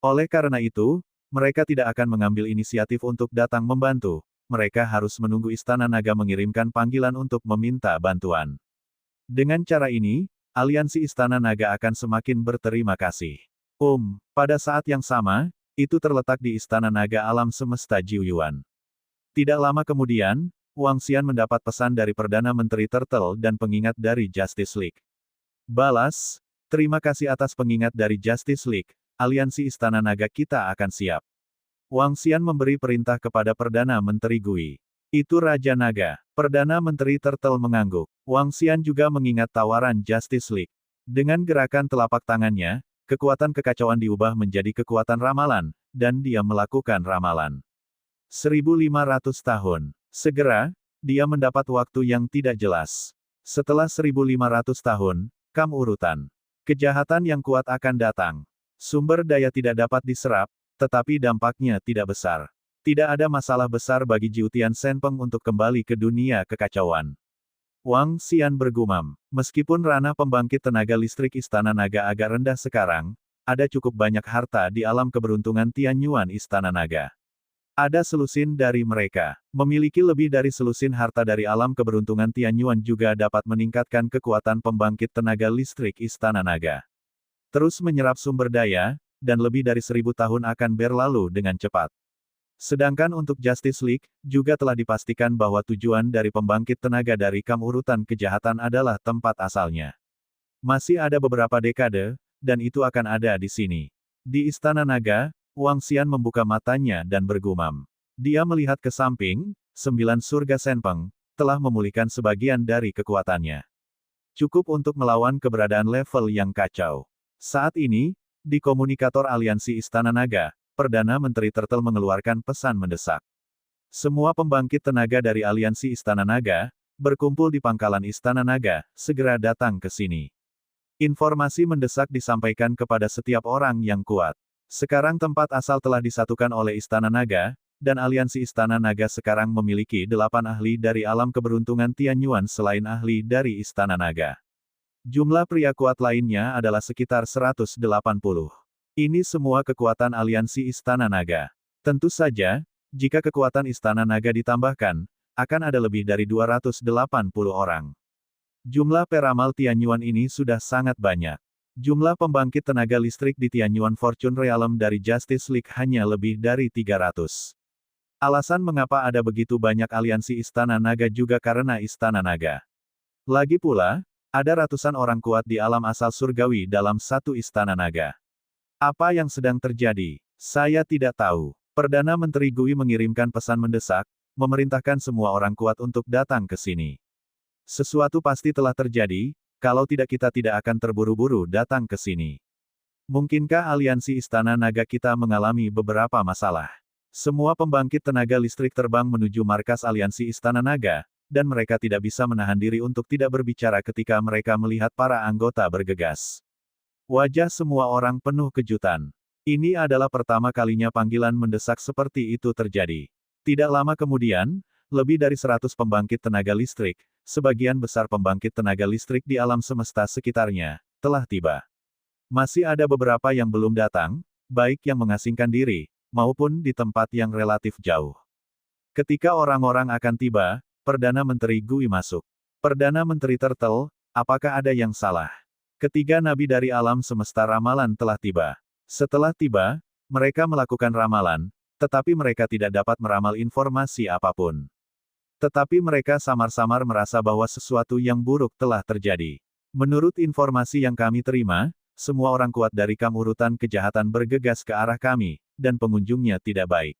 Oleh karena itu, mereka tidak akan mengambil inisiatif untuk datang membantu, mereka harus menunggu Istana Naga mengirimkan panggilan untuk meminta bantuan. Dengan cara ini, aliansi Istana Naga akan semakin berterima kasih. Pada saat yang sama, itu terletak di Istana Naga Alam Semesta Jiuyuan. Tidak lama kemudian, Wang Xian mendapat pesan dari Perdana Menteri Turtle dan pengingat dari Justice League. Balas, terima kasih atas pengingat dari Justice League, aliansi Istana Naga kita akan siap. Wang Xian memberi perintah kepada Perdana Menteri Gui. Itu Raja Naga. Perdana Menteri Turtle mengangguk. Wang Xian juga mengingat tawaran Justice League. Dengan gerakan telapak tangannya, kekuatan kekacauan diubah menjadi kekuatan ramalan, dan dia melakukan ramalan. 1500 tahun. Segera, dia mendapat waktu yang tidak jelas. Setelah 1500 tahun, kam urutan. Kejahatan yang kuat akan datang. Sumber daya tidak dapat diserap, tetapi dampaknya tidak besar. Tidak ada masalah besar bagi Jiutian Senpeng untuk kembali ke dunia kekacauan. Wang Xian bergumam, meskipun ranah pembangkit tenaga listrik Istana Naga agak rendah sekarang, ada cukup banyak harta di alam keberuntungan Tianyuan Istana Naga. Ada selusin dari mereka. Memiliki lebih dari selusin harta dari alam keberuntungan Tianyuan juga dapat meningkatkan kekuatan pembangkit tenaga listrik Istana Naga. Terus menyerap sumber daya, dan lebih dari 1000 tahun akan berlalu dengan cepat. Sedangkan untuk Justice League, juga telah dipastikan bahwa tujuan dari pembangkit tenaga dari kam urutan kejahatan adalah tempat asalnya. Masih ada beberapa dekade, dan itu akan ada di sini. Di Istana Naga, Wang Xian membuka matanya dan bergumam. Dia melihat ke samping, 9 surga Senpeng, telah memulihkan sebagian dari kekuatannya. Cukup untuk melawan keberadaan level yang kacau. Saat ini, di komunikator aliansi Istana Naga, Perdana Menteri Turtle mengeluarkan pesan mendesak. Semua pembangkit tenaga dari aliansi Istana Naga, berkumpul di pangkalan Istana Naga, segera datang ke sini. Informasi mendesak disampaikan kepada setiap orang yang kuat. Sekarang tempat asal telah disatukan oleh Istana Naga, dan aliansi Istana Naga sekarang memiliki 8 ahli dari alam keberuntungan Tianyuan selain ahli dari Istana Naga. Jumlah pria kuat lainnya adalah sekitar 180. Ini semua kekuatan aliansi Istana Naga. Tentu saja, jika kekuatan Istana Naga ditambahkan, akan ada lebih dari 280 orang. Jumlah peramal Tianyuan ini sudah sangat banyak. Jumlah pembangkit tenaga listrik di Tianyuan Fortune Realm dari Justice League hanya lebih dari 300. Alasan mengapa ada begitu banyak aliansi Istana Naga juga karena Istana Naga. Lagi pula, ada ratusan orang kuat di alam asal surgawi dalam satu Istana Naga. Apa yang sedang terjadi? Saya tidak tahu. Perdana Menteri Gui mengirimkan pesan mendesak, memerintahkan semua orang kuat untuk datang ke sini. Sesuatu pasti telah terjadi, kalau tidak kita tidak akan terburu-buru datang ke sini. Mungkinkah aliansi Istana Naga kita mengalami beberapa masalah? Semua pembangkit tenaga listrik terbang menuju markas aliansi Istana Naga, dan mereka tidak bisa menahan diri untuk tidak berbicara ketika mereka melihat para anggota bergegas. Wajah semua orang penuh kejutan. Ini adalah pertama kalinya panggilan mendesak seperti itu terjadi. Tidak lama kemudian, lebih dari 100 pembangkit tenaga listrik, sebagian besar pembangkit tenaga listrik di alam semesta sekitarnya, telah tiba. Masih ada beberapa yang belum datang, baik yang mengasingkan diri, maupun di tempat yang relatif jauh. Ketika orang-orang akan tiba, Perdana Menteri Gui masuk. Perdana Menteri Turtle, apakah ada yang salah? Ketiga nabi dari alam semesta ramalan telah tiba. Setelah tiba, mereka melakukan ramalan, tetapi mereka tidak dapat meramal informasi apapun. Tetapi mereka samar-samar merasa bahwa sesuatu yang buruk telah terjadi. Menurut informasi yang kami terima, semua orang kuat dari kam urutan kejahatan bergegas ke arah kami, dan pengunjungnya tidak baik.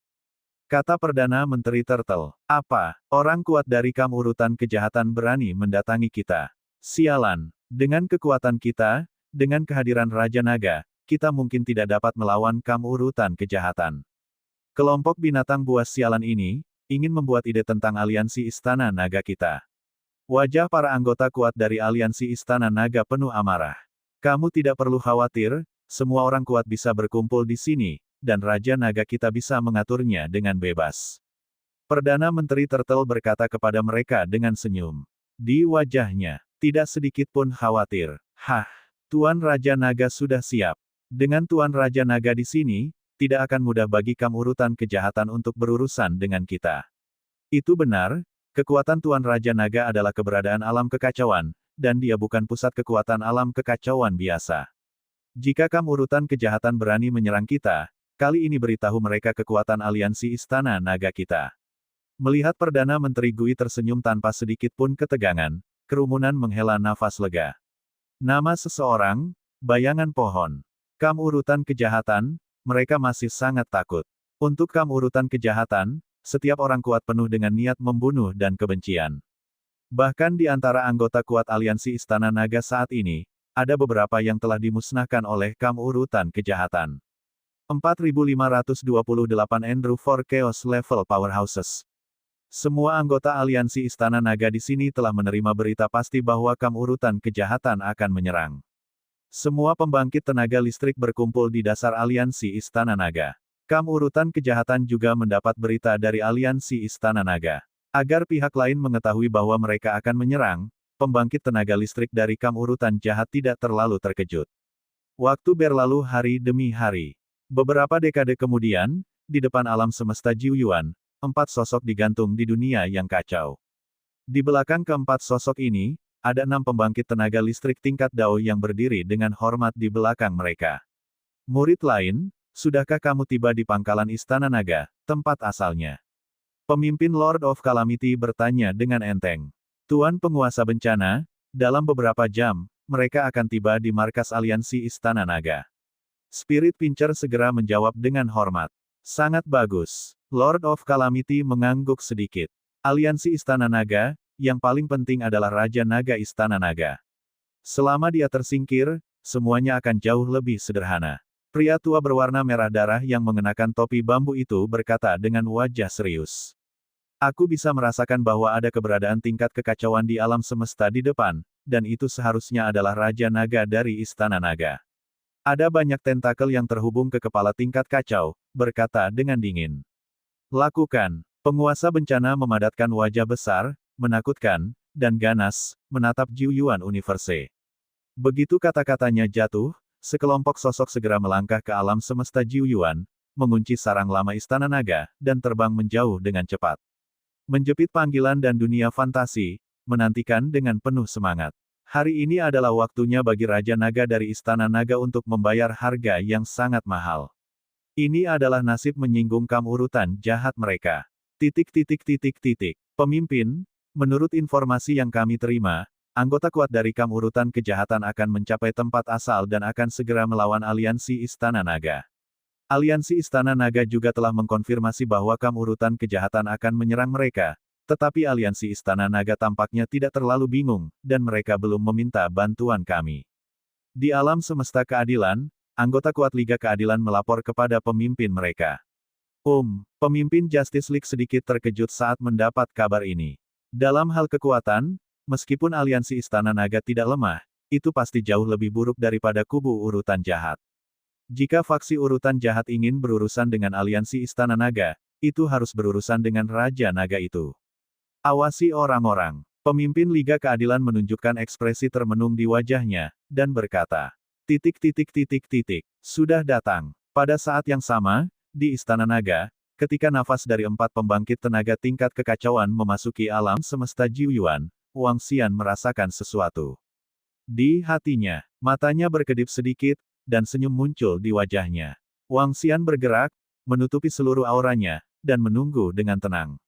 Kata Perdana Menteri Turtle, apa? Orang kuat dari kam urutan kejahatan berani mendatangi kita. Sialan. Dengan kekuatan kita, dengan kehadiran Raja Naga, kita mungkin tidak dapat melawan urutan kejahatan. Kelompok binatang buas sialan ini, ingin membuat ide tentang aliansi Istana Naga kita. Wajah para anggota kuat dari aliansi Istana Naga penuh amarah. Kamu tidak perlu khawatir, semua orang kuat bisa berkumpul di sini, dan Raja Naga kita bisa mengaturnya dengan bebas. Perdana Menteri Turtle berkata kepada mereka dengan senyum. Di wajahnya, tidak sedikit pun khawatir. Hah, Tuan Raja Naga sudah siap. Dengan Tuan Raja Naga di sini, tidak akan mudah bagi urutan kejahatan untuk berurusan dengan kita. Itu benar, kekuatan Tuan Raja Naga adalah keberadaan alam kekacauan, dan dia bukan pusat kekuatan alam kekacauan biasa. Jika urutan kejahatan berani menyerang kita, kali ini beritahu mereka kekuatan aliansi Istana Naga kita. Melihat Perdana Menteri Gui tersenyum tanpa sedikit pun ketegangan, kerumunan menghela nafas lega. Nama seseorang, bayangan pohon. Urutan kejahatan, mereka masih sangat takut. Untuk urutan kejahatan, setiap orang kuat penuh dengan niat membunuh dan kebencian. Bahkan di antara anggota kuat aliansi Istana Naga saat ini, ada beberapa yang telah dimusnahkan oleh urutan kejahatan. 4528 Andrew for Chaos Level Powerhouses. Semua anggota aliansi Istana Naga di sini telah menerima berita pasti bahwa urutan kejahatan akan menyerang. Semua pembangkit tenaga listrik berkumpul di dasar aliansi Istana Naga. Urutan kejahatan juga mendapat berita dari aliansi Istana Naga. Agar pihak lain mengetahui bahwa mereka akan menyerang, pembangkit tenaga listrik dari urutan jahat tidak terlalu terkejut. Waktu berlalu hari demi hari. Beberapa dekade kemudian, di depan alam semesta Jiuyuan, 4 sosok digantung di dunia yang kacau. Di belakang keempat sosok ini, ada 6 pembangkit tenaga listrik tingkat Dao yang berdiri dengan hormat di belakang mereka. Murid lain, sudahkah kamu tiba di pangkalan Istana Naga, tempat asalnya? Pemimpin Lord of Calamity bertanya dengan enteng. Tuan penguasa bencana, dalam beberapa jam, mereka akan tiba di markas aliansi Istana Naga. Spirit Pincher segera menjawab dengan hormat. Sangat bagus. Lord of Calamity mengangguk sedikit. Aliansi Istana Naga, yang paling penting adalah Raja Naga Istana Naga. Selama dia tersingkir, semuanya akan jauh lebih sederhana. Pria tua berwarna merah darah yang mengenakan topi bambu itu berkata dengan wajah serius. Aku bisa merasakan bahwa ada keberadaan tingkat kekacauan di alam semesta di depan, dan itu seharusnya adalah Raja Naga dari Istana Naga. Ada banyak tentakel yang terhubung ke kepala tingkat kacau, berkata dengan dingin. Lakukan. Penguasa bencana memadatkan wajah besar, menakutkan, dan ganas, menatap Jiuyuan Universe. Begitu kata-katanya jatuh, sekelompok sosok segera melangkah ke alam semesta Jiuyuan, mengunci sarang lama Istana Naga, dan terbang menjauh dengan cepat. Menjepit panggilan dan dunia fantasi, menantikan dengan penuh semangat. Hari ini adalah waktunya bagi Raja Naga dari Istana Naga untuk membayar harga yang sangat mahal. Ini adalah nasib menyinggung urutan jahat mereka. Pemimpin, menurut informasi yang kami terima, anggota kuat dari urutan kejahatan akan mencapai tempat asal dan akan segera melawan aliansi Istana Naga. Aliansi Istana Naga juga telah mengkonfirmasi bahwa urutan kejahatan akan menyerang mereka, tetapi aliansi Istana Naga tampaknya tidak terlalu bingung, dan mereka belum meminta bantuan kami. Di alam semesta keadilan, anggota kuat Liga Keadilan melapor kepada pemimpin mereka. Pemimpin Justice League sedikit terkejut saat mendapat kabar ini. Dalam hal kekuatan, meskipun aliansi Istana Naga tidak lemah, itu pasti jauh lebih buruk daripada kubu urutan jahat. Jika faksi urutan jahat ingin berurusan dengan aliansi Istana Naga, itu harus berurusan dengan Raja Naga itu. Awasi orang-orang. Pemimpin Liga Keadilan menunjukkan ekspresi termenung di wajahnya, dan berkata, Sudah datang. Pada saat yang sama, di Istana Naga, ketika nafas dari 4 pembangkit tenaga tingkat kekacauan memasuki alam semesta Jiuyuan, Wang Xian merasakan sesuatu. Di hatinya, matanya berkedip sedikit, dan senyum muncul di wajahnya. Wang Xian bergerak, menutupi seluruh auranya, dan menunggu dengan tenang.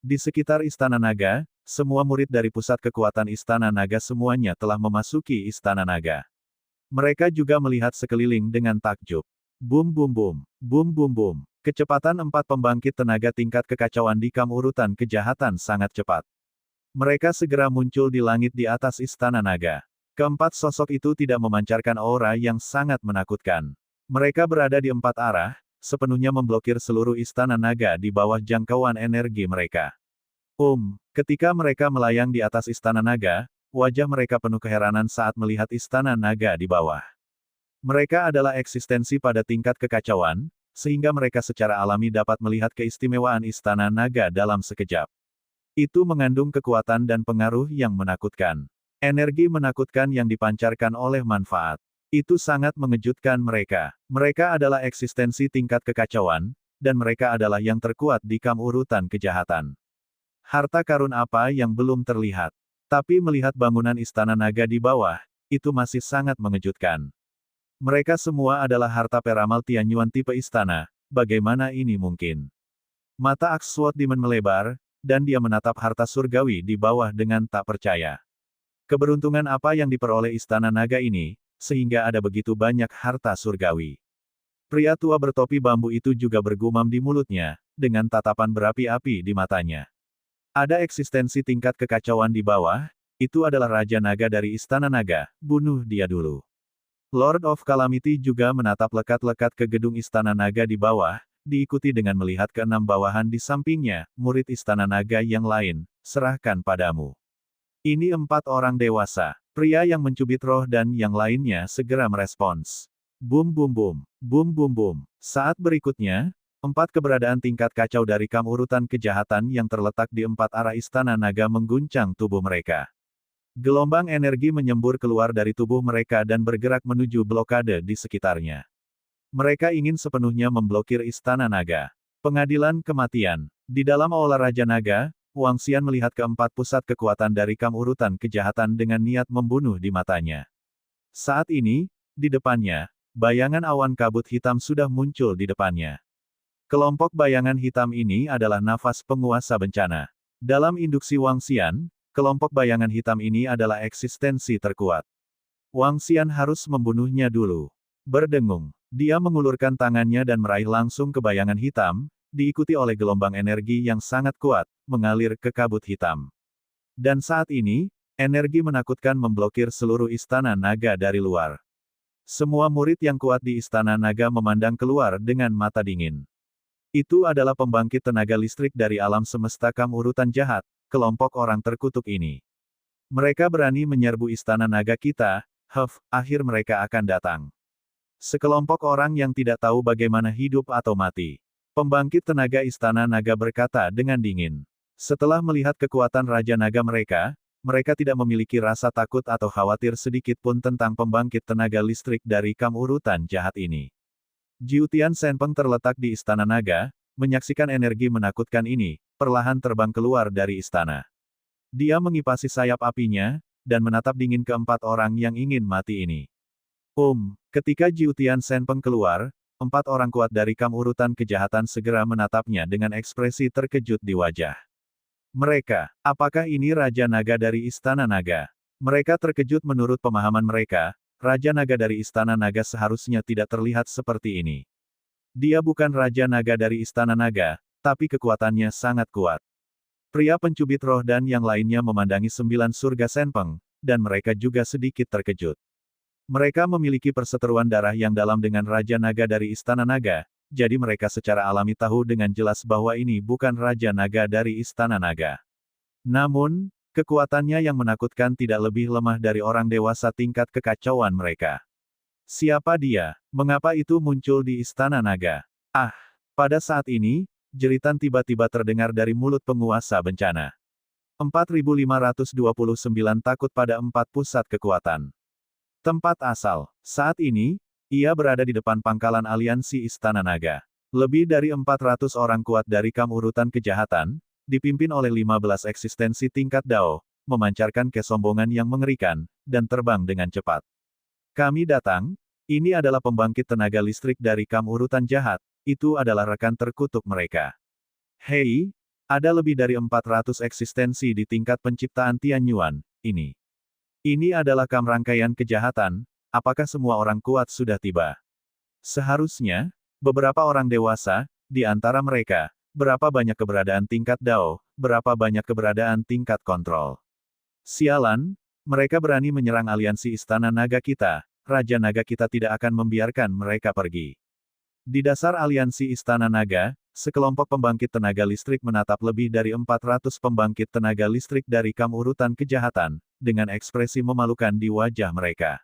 Di sekitar Istana Naga, semua murid dari pusat kekuatan Istana Naga semuanya telah memasuki Istana Naga. Mereka juga melihat sekeliling dengan takjub. Bum bum bum, bum bum bum. Kecepatan 4 pembangkit tenaga tingkat kekacauan di urutan kejahatan sangat cepat. Mereka segera muncul di langit di atas Istana Naga. Keempat sosok itu tidak memancarkan aura yang sangat menakutkan. Mereka berada di empat arah, sepenuhnya memblokir seluruh istana naga di bawah jangkauan energi mereka. Ketika mereka melayang di atas istana naga, wajah mereka penuh keheranan saat melihat istana naga di bawah. Mereka adalah eksistensi pada tingkat kekacauan, sehingga mereka secara alami dapat melihat keistimewaan istana naga dalam sekejap. Itu mengandung kekuatan dan pengaruh yang menakutkan. Energi menakutkan yang dipancarkan oleh manfaat. Itu sangat mengejutkan mereka. Mereka adalah eksistensi tingkat kekacauan, dan mereka adalah yang terkuat di kam urutan kejahatan. Harta karun apa yang belum terlihat. Tapi melihat bangunan istana naga di bawah, itu masih sangat mengejutkan. Mereka semua adalah harta peramal Tianyuan tipe istana, bagaimana ini mungkin? Mata Axe Sword Demon melebar, dan dia menatap harta surgawi di bawah dengan tak percaya. Keberuntungan apa yang diperoleh istana naga ini, sehingga ada begitu banyak harta surgawi. Pria tua bertopi bambu itu juga bergumam di mulutnya, dengan tatapan berapi-api di matanya. Ada eksistensi tingkat kekacauan di bawah, itu adalah Raja Naga dari Istana Naga, bunuh dia dulu. Lord of Calamity juga menatap lekat-lekat ke gedung Istana Naga di bawah, diikuti dengan melihat keenam bawahan di sampingnya, murid Istana Naga yang lain, serahkan padamu. Ini 4 orang dewasa, pria yang mencubit roh dan yang lainnya segera merespons. Bum bum bum, bum bum bum. Saat berikutnya, 4 keberadaan tingkat kacau dari kam urutan kejahatan yang terletak di 4 arah Istana Naga mengguncang tubuh mereka. Gelombang energi menyembur keluar dari tubuh mereka dan bergerak menuju blokade di sekitarnya. Mereka ingin sepenuhnya memblokir Istana Naga. Pengadilan kematian. Di dalam Aula Raja Naga, Wang Xian melihat keempat pusat kekuatan dari kam urutan kejahatan dengan niat membunuh di matanya. Saat ini, di depannya, bayangan awan kabut hitam sudah muncul di depannya. Kelompok bayangan hitam ini adalah nafas penguasa bencana. Dalam induksi Wang Xian, kelompok bayangan hitam ini adalah eksistensi terkuat. Wang Xian harus membunuhnya dulu. Berdengung, dia mengulurkan tangannya dan meraih langsung ke bayangan hitam, diikuti oleh gelombang energi yang sangat kuat, mengalir ke kabut hitam. Dan saat ini, energi menakutkan memblokir seluruh Istana Naga dari luar. Semua murid yang kuat di Istana Naga memandang keluar dengan mata dingin. Itu adalah pembangkit tenaga listrik dari alam semesta kam urutan jahat, kelompok orang terkutuk ini. Mereka berani menyerbu Istana Naga kita, akhir mereka akan datang. Sekelompok orang yang tidak tahu bagaimana hidup atau mati. Pembangkit tenaga Istana Naga berkata dengan dingin. Setelah melihat kekuatan Raja Naga mereka, mereka tidak memiliki rasa takut atau khawatir sedikit pun tentang pembangkit tenaga listrik dari kam urutan jahat ini. Jiutian Senpeng terletak di Istana Naga, menyaksikan energi menakutkan ini, perlahan terbang keluar dari istana. Dia mengipasi sayap apinya, dan menatap dingin keempat orang yang ingin mati ini. Ketika Jiutian Senpeng keluar, 4 orang kuat dari kam urutan kejahatan segera menatapnya dengan ekspresi terkejut di wajah. Mereka, apakah ini Raja Naga dari Istana Naga? Mereka terkejut menurut pemahaman mereka, Raja Naga dari Istana Naga seharusnya tidak terlihat seperti ini. Dia bukan Raja Naga dari Istana Naga, tapi kekuatannya sangat kuat. Pria pencubit roh dan yang lainnya memandangi 9 surga Senpeng, dan mereka juga sedikit terkejut. Mereka memiliki perseteruan darah yang dalam dengan Raja Naga dari Istana Naga, jadi mereka secara alami tahu dengan jelas bahwa ini bukan Raja Naga dari Istana Naga. Namun, kekuatannya yang menakutkan tidak lebih lemah dari orang dewasa tingkat kekacauan mereka. Siapa dia? Mengapa itu muncul di Istana Naga? Pada saat ini, jeritan tiba-tiba terdengar dari mulut penguasa bencana. 4529 takut pada 4 pusat kekuatan. Tempat asal. Saat ini, ia berada di depan pangkalan aliansi Istana Naga. Lebih dari 400 orang kuat dari kam urutan kejahatan, dipimpin oleh 15 eksistensi tingkat Dao, memancarkan kesombongan yang mengerikan, dan terbang dengan cepat. Kami datang, ini adalah pembangkit tenaga listrik dari kam urutan jahat, itu adalah rekan terkutuk mereka. Hei, ada lebih dari 400 eksistensi di tingkat penciptaan Tianyuan, ini. Ini adalah kam rangkaian kejahatan, apakah semua orang kuat sudah tiba? Seharusnya, beberapa orang dewasa, di antara mereka, berapa banyak keberadaan tingkat Dao, berapa banyak keberadaan tingkat kontrol. Sialan, Mereka berani menyerang aliansi Istana Naga kita, Raja Naga kita tidak akan membiarkan mereka pergi. Di dasar aliansi Istana Naga, sekelompok pembangkit tenaga listrik menatap lebih dari 400 pembangkit tenaga listrik dari kam urutan kejahatan, dengan ekspresi memalukan di wajah mereka.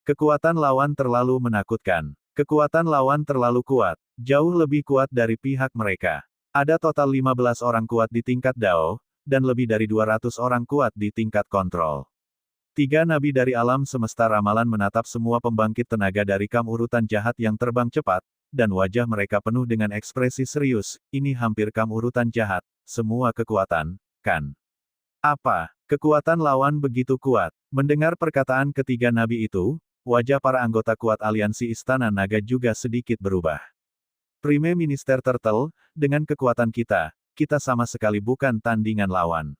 Kekuatan lawan terlalu menakutkan. Kekuatan lawan terlalu kuat, jauh lebih kuat dari pihak mereka. Ada total 15 orang kuat di tingkat Dao, dan lebih dari 200 orang kuat di tingkat kontrol. 3 nabi dari alam semesta ramalan menatap semua pembangkit tenaga dari kam urutan jahat yang terbang cepat, dan wajah mereka penuh dengan ekspresi serius, ini hampir kam urutan jahat, semua kekuatan, kan? Apa? Kekuatan lawan begitu kuat. Mendengar perkataan ketiga nabi itu, wajah para anggota kuat aliansi Istana Naga juga sedikit berubah. Prime Minister Turtle, dengan kekuatan kita sama sekali bukan tandingan lawan.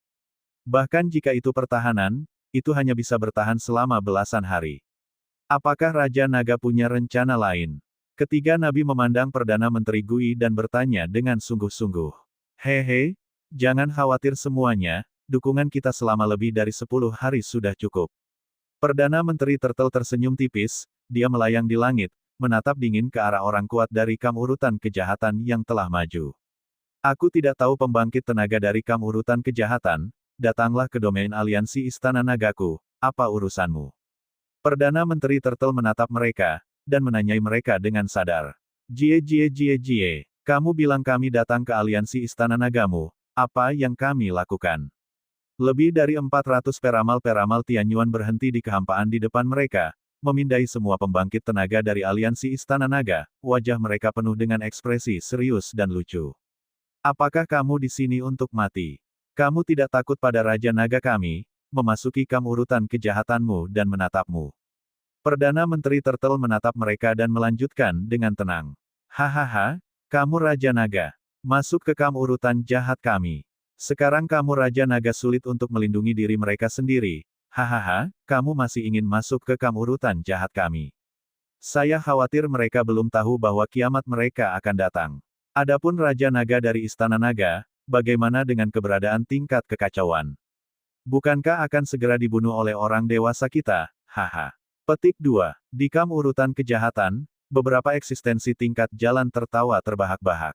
Bahkan jika itu pertahanan, itu hanya bisa bertahan selama belasan hari. Apakah Raja Naga punya rencana lain? Ketiga nabi memandang Perdana Menteri Gui dan bertanya dengan sungguh-sungguh. Hehe, jangan khawatir semuanya, dukungan kita selama lebih dari 10 hari sudah cukup. Perdana Menteri Turtle tersenyum tipis, dia melayang di langit, menatap dingin ke arah orang kuat dari kam urutan kejahatan yang telah maju. Aku tidak tahu pembangkit tenaga dari kam urutan kejahatan, datanglah ke domain aliansi Istana Nagaku, apa urusanmu? Perdana Menteri Turtle menatap mereka, dan menanyai mereka dengan sadar. Jie, kamu bilang kami datang ke aliansi Istana Nagamu, apa yang kami lakukan? Lebih dari 400 peramal-peramal Tianyuan berhenti di kehampaan di depan mereka, memindai semua pembangkit tenaga dari aliansi Istana Naga, wajah mereka penuh dengan ekspresi serius dan lucu. Apakah kamu di sini untuk mati? Kamu tidak takut pada Raja Naga kami, memasuki kam urutan kejahatanmu dan menatapmu. Perdana Menteri Turtle menatap mereka dan melanjutkan dengan tenang. Hahaha, kamu Raja Naga. Masuk ke kam urutan jahat kami. Sekarang kamu Raja Naga sulit untuk melindungi diri mereka sendiri. Hahaha, kamu masih ingin masuk ke kam urutan jahat kami. Saya khawatir mereka belum tahu bahwa kiamat mereka akan datang. Adapun Raja Naga dari Istana Naga, bagaimana dengan keberadaan tingkat kekacauan? Bukankah akan segera dibunuh oleh orang dewasa kita? Haha. Petik 2. Di kam urutan kejahatan, beberapa eksistensi tingkat jalan tertawa terbahak-bahak.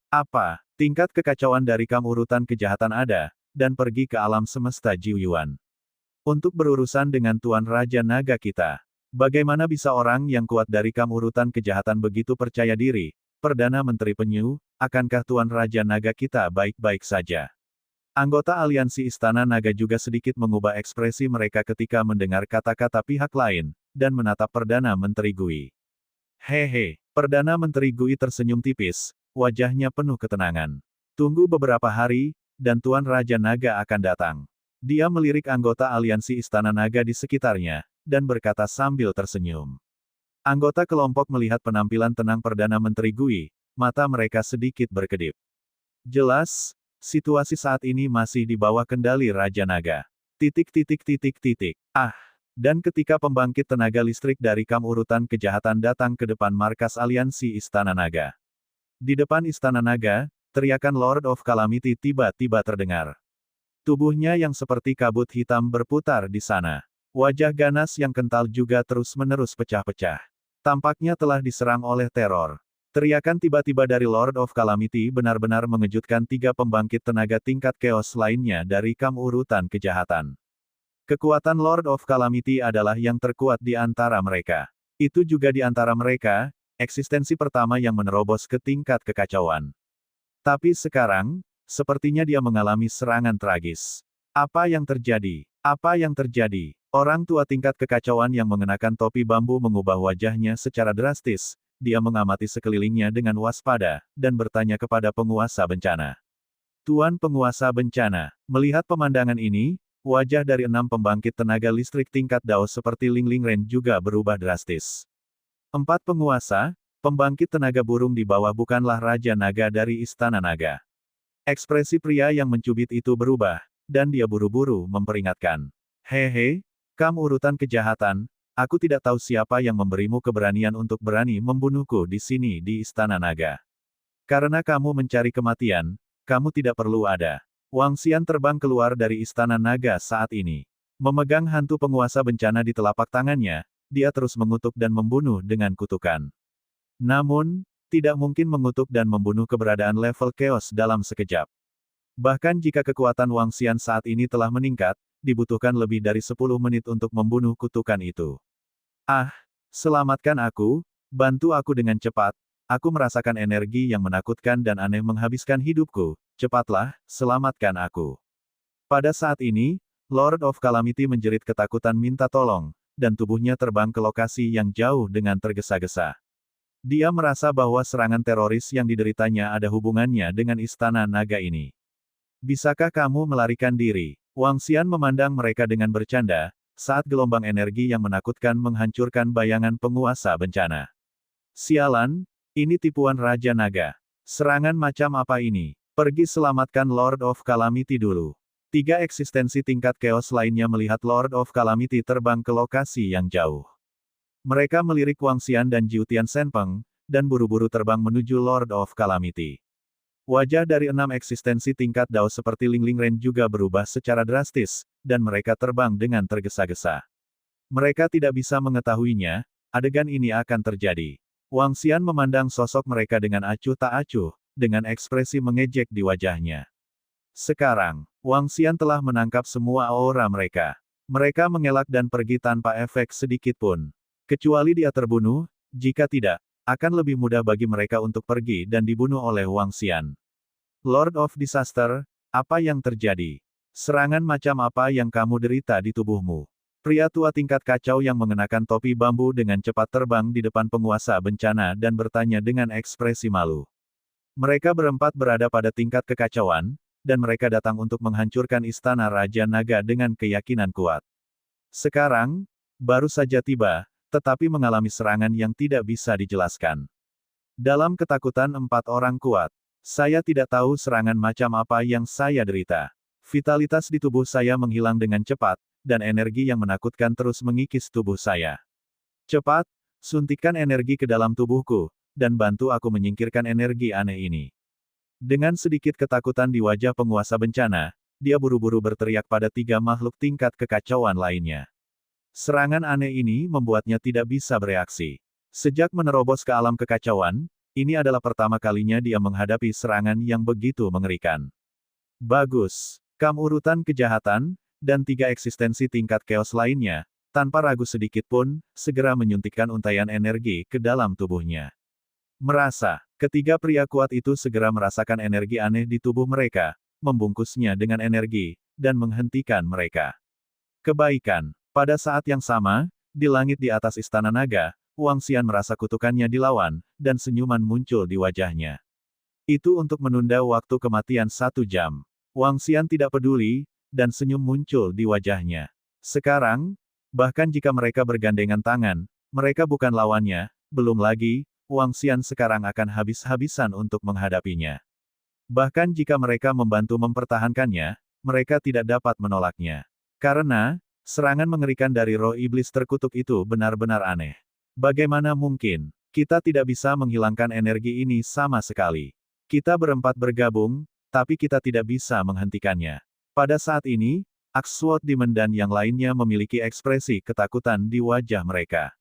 Apa? Tingkat kekacauan dari kam urutan kejahatan ada, dan pergi ke alam semesta Jiuyuan. Untuk berurusan dengan Tuan Raja Naga kita. Bagaimana bisa orang yang kuat dari kam urutan kejahatan begitu percaya diri? Perdana Menteri Penyu, akankah Tuan Raja Naga kita baik-baik saja? Anggota aliansi Istana Naga juga sedikit mengubah ekspresi mereka ketika mendengar kata-kata pihak lain, dan menatap Perdana Menteri Gui. Hehe, Perdana Menteri Gui tersenyum tipis, wajahnya penuh ketenangan. Tunggu beberapa hari, dan Tuan Raja Naga akan datang. Dia melirik anggota aliansi Istana Naga di sekitarnya, dan berkata sambil tersenyum. Anggota kelompok melihat penampilan tenang Perdana Menteri Gui, mata mereka sedikit berkedip. Jelas, situasi saat ini masih di bawah kendali Raja Naga. Dan ketika pembangkit tenaga listrik dari kam urutan kejahatan datang ke depan markas aliansi Istana Naga. Di depan Istana Naga, teriakan Lord of Calamity tiba-tiba terdengar. Tubuhnya yang seperti kabut hitam berputar di sana. Wajah ganas yang kental juga terus-menerus pecah-pecah. Tampaknya telah diserang oleh teror. Teriakan tiba-tiba dari Lord of Calamity benar-benar mengejutkan 3 pembangkit tenaga tingkat chaos lainnya dari kam urutan kejahatan. Kekuatan Lord of Calamity adalah yang terkuat di antara mereka. Itu juga di antara mereka, eksistensi pertama yang menerobos ke tingkat kekacauan. Tapi sekarang, sepertinya dia mengalami serangan tragis. Apa yang terjadi? Apa yang terjadi? Orang tua tingkat kekacauan yang mengenakan topi bambu mengubah wajahnya secara drastis. Dia mengamati sekelilingnya dengan waspada, dan bertanya kepada penguasa bencana. Tuan penguasa bencana, melihat pemandangan ini, wajah dari 6 pembangkit tenaga listrik tingkat Dao seperti Ling Ling Ren juga berubah drastis. 4 penguasa, pembangkit tenaga burung di bawah bukanlah Raja Naga dari Istana Naga. Ekspresi pria yang mencubit itu berubah, dan dia buru-buru memperingatkan. Hehe, kam urutan kejahatan, aku tidak tahu siapa yang memberimu keberanian untuk berani membunuhku di sini di Istana Naga. Karena kamu mencari kematian, kamu tidak perlu ada. Wang Xian terbang keluar dari Istana Naga saat ini. Memegang hantu penguasa bencana di telapak tangannya, dia terus mengutuk dan membunuh dengan kutukan. Namun, tidak mungkin mengutuk dan membunuh keberadaan level chaos dalam sekejap. Bahkan jika kekuatan Wang Xian saat ini telah meningkat, dibutuhkan lebih dari 10 menit untuk membunuh kutukan itu. Ah, selamatkan aku, bantu aku dengan cepat, aku merasakan energi yang menakutkan dan aneh menghabiskan hidupku, cepatlah, selamatkan aku. Pada saat ini, Lord of Calamity menjerit ketakutan minta tolong, dan tubuhnya terbang ke lokasi yang jauh dengan tergesa-gesa. Dia merasa bahwa serangan teroris yang dideritanya ada hubungannya dengan istana naga ini. Bisakah kamu melarikan diri? Wang Xian memandang mereka dengan bercanda, saat gelombang energi yang menakutkan menghancurkan bayangan penguasa bencana. Sialan, ini tipuan Raja Naga. Serangan macam apa ini? Pergi selamatkan Lord of Calamity dulu. 3 eksistensi tingkat chaos lainnya melihat Lord of Calamity terbang ke lokasi yang jauh. Mereka melirik Wang Xian dan Jiutian Senpeng, dan buru-buru terbang menuju Lord of Calamity. Wajah dari 6 eksistensi tingkat Dao seperti Ling Ling Ren juga berubah secara drastis, dan mereka terbang dengan tergesa-gesa. Mereka tidak bisa mengetahuinya, adegan ini akan terjadi. Wang Xian memandang sosok mereka dengan acuh tak acuh, dengan ekspresi mengejek di wajahnya. Sekarang, Wang Xian telah menangkap semua aura mereka. Mereka mengelak dan pergi tanpa efek sedikit pun. Kecuali dia terbunuh, jika tidak, akan lebih mudah bagi mereka untuk pergi dan dibunuh oleh Wang Xian. Lord of Disaster, apa yang terjadi? Serangan macam apa yang kamu derita di tubuhmu? Pria tua tingkat kacau yang mengenakan topi bambu dengan cepat terbang di depan penguasa bencana dan bertanya dengan ekspresi malu. Mereka berempat berada pada tingkat kekacauan, dan mereka datang untuk menghancurkan istana Raja Naga dengan keyakinan kuat. Sekarang, baru saja tiba, tetapi mengalami serangan yang tidak bisa dijelaskan. Dalam ketakutan 4 orang kuat, saya tidak tahu serangan macam apa yang saya derita. Vitalitas di tubuh saya menghilang dengan cepat, dan energi yang menakutkan terus mengikis tubuh saya. Cepat, suntikan energi ke dalam tubuhku, dan bantu aku menyingkirkan energi aneh ini. Dengan sedikit ketakutan di wajah penguasa bencana, dia buru-buru berteriak pada 3 makhluk tingkat kekacauan lainnya. Serangan aneh ini membuatnya tidak bisa bereaksi. Sejak menerobos ke alam kekacauan, ini adalah pertama kalinya dia menghadapi serangan yang begitu mengerikan. Bagus. Urutan kejahatan, dan 3 eksistensi tingkat chaos lainnya, tanpa ragu sedikit pun, segera menyuntikkan untaian energi ke dalam tubuhnya. Merasa, ketiga pria kuat itu segera merasakan energi aneh di tubuh mereka, membungkusnya dengan energi, dan menghentikan mereka. Kebaikan. Pada saat yang sama, di langit di atas Istana Naga, Wang Xian merasa kutukannya dilawan, dan senyuman muncul di wajahnya. Itu untuk menunda waktu kematian 1 jam. Wang Xian tidak peduli, dan senyum muncul di wajahnya. Sekarang, bahkan jika mereka bergandengan tangan, mereka bukan lawannya, belum lagi, Wang Xian sekarang akan habis-habisan untuk menghadapinya. Bahkan jika mereka membantu mempertahankannya, mereka tidak dapat menolaknya. Karena, serangan mengerikan dari roh iblis terkutuk itu benar-benar aneh. Bagaimana mungkin? Kita tidak bisa menghilangkan energi ini sama sekali. Kita berempat bergabung, tapi kita tidak bisa menghentikannya. Pada saat ini, Axe Sword Demon dan yang lainnya memiliki ekspresi ketakutan di wajah mereka.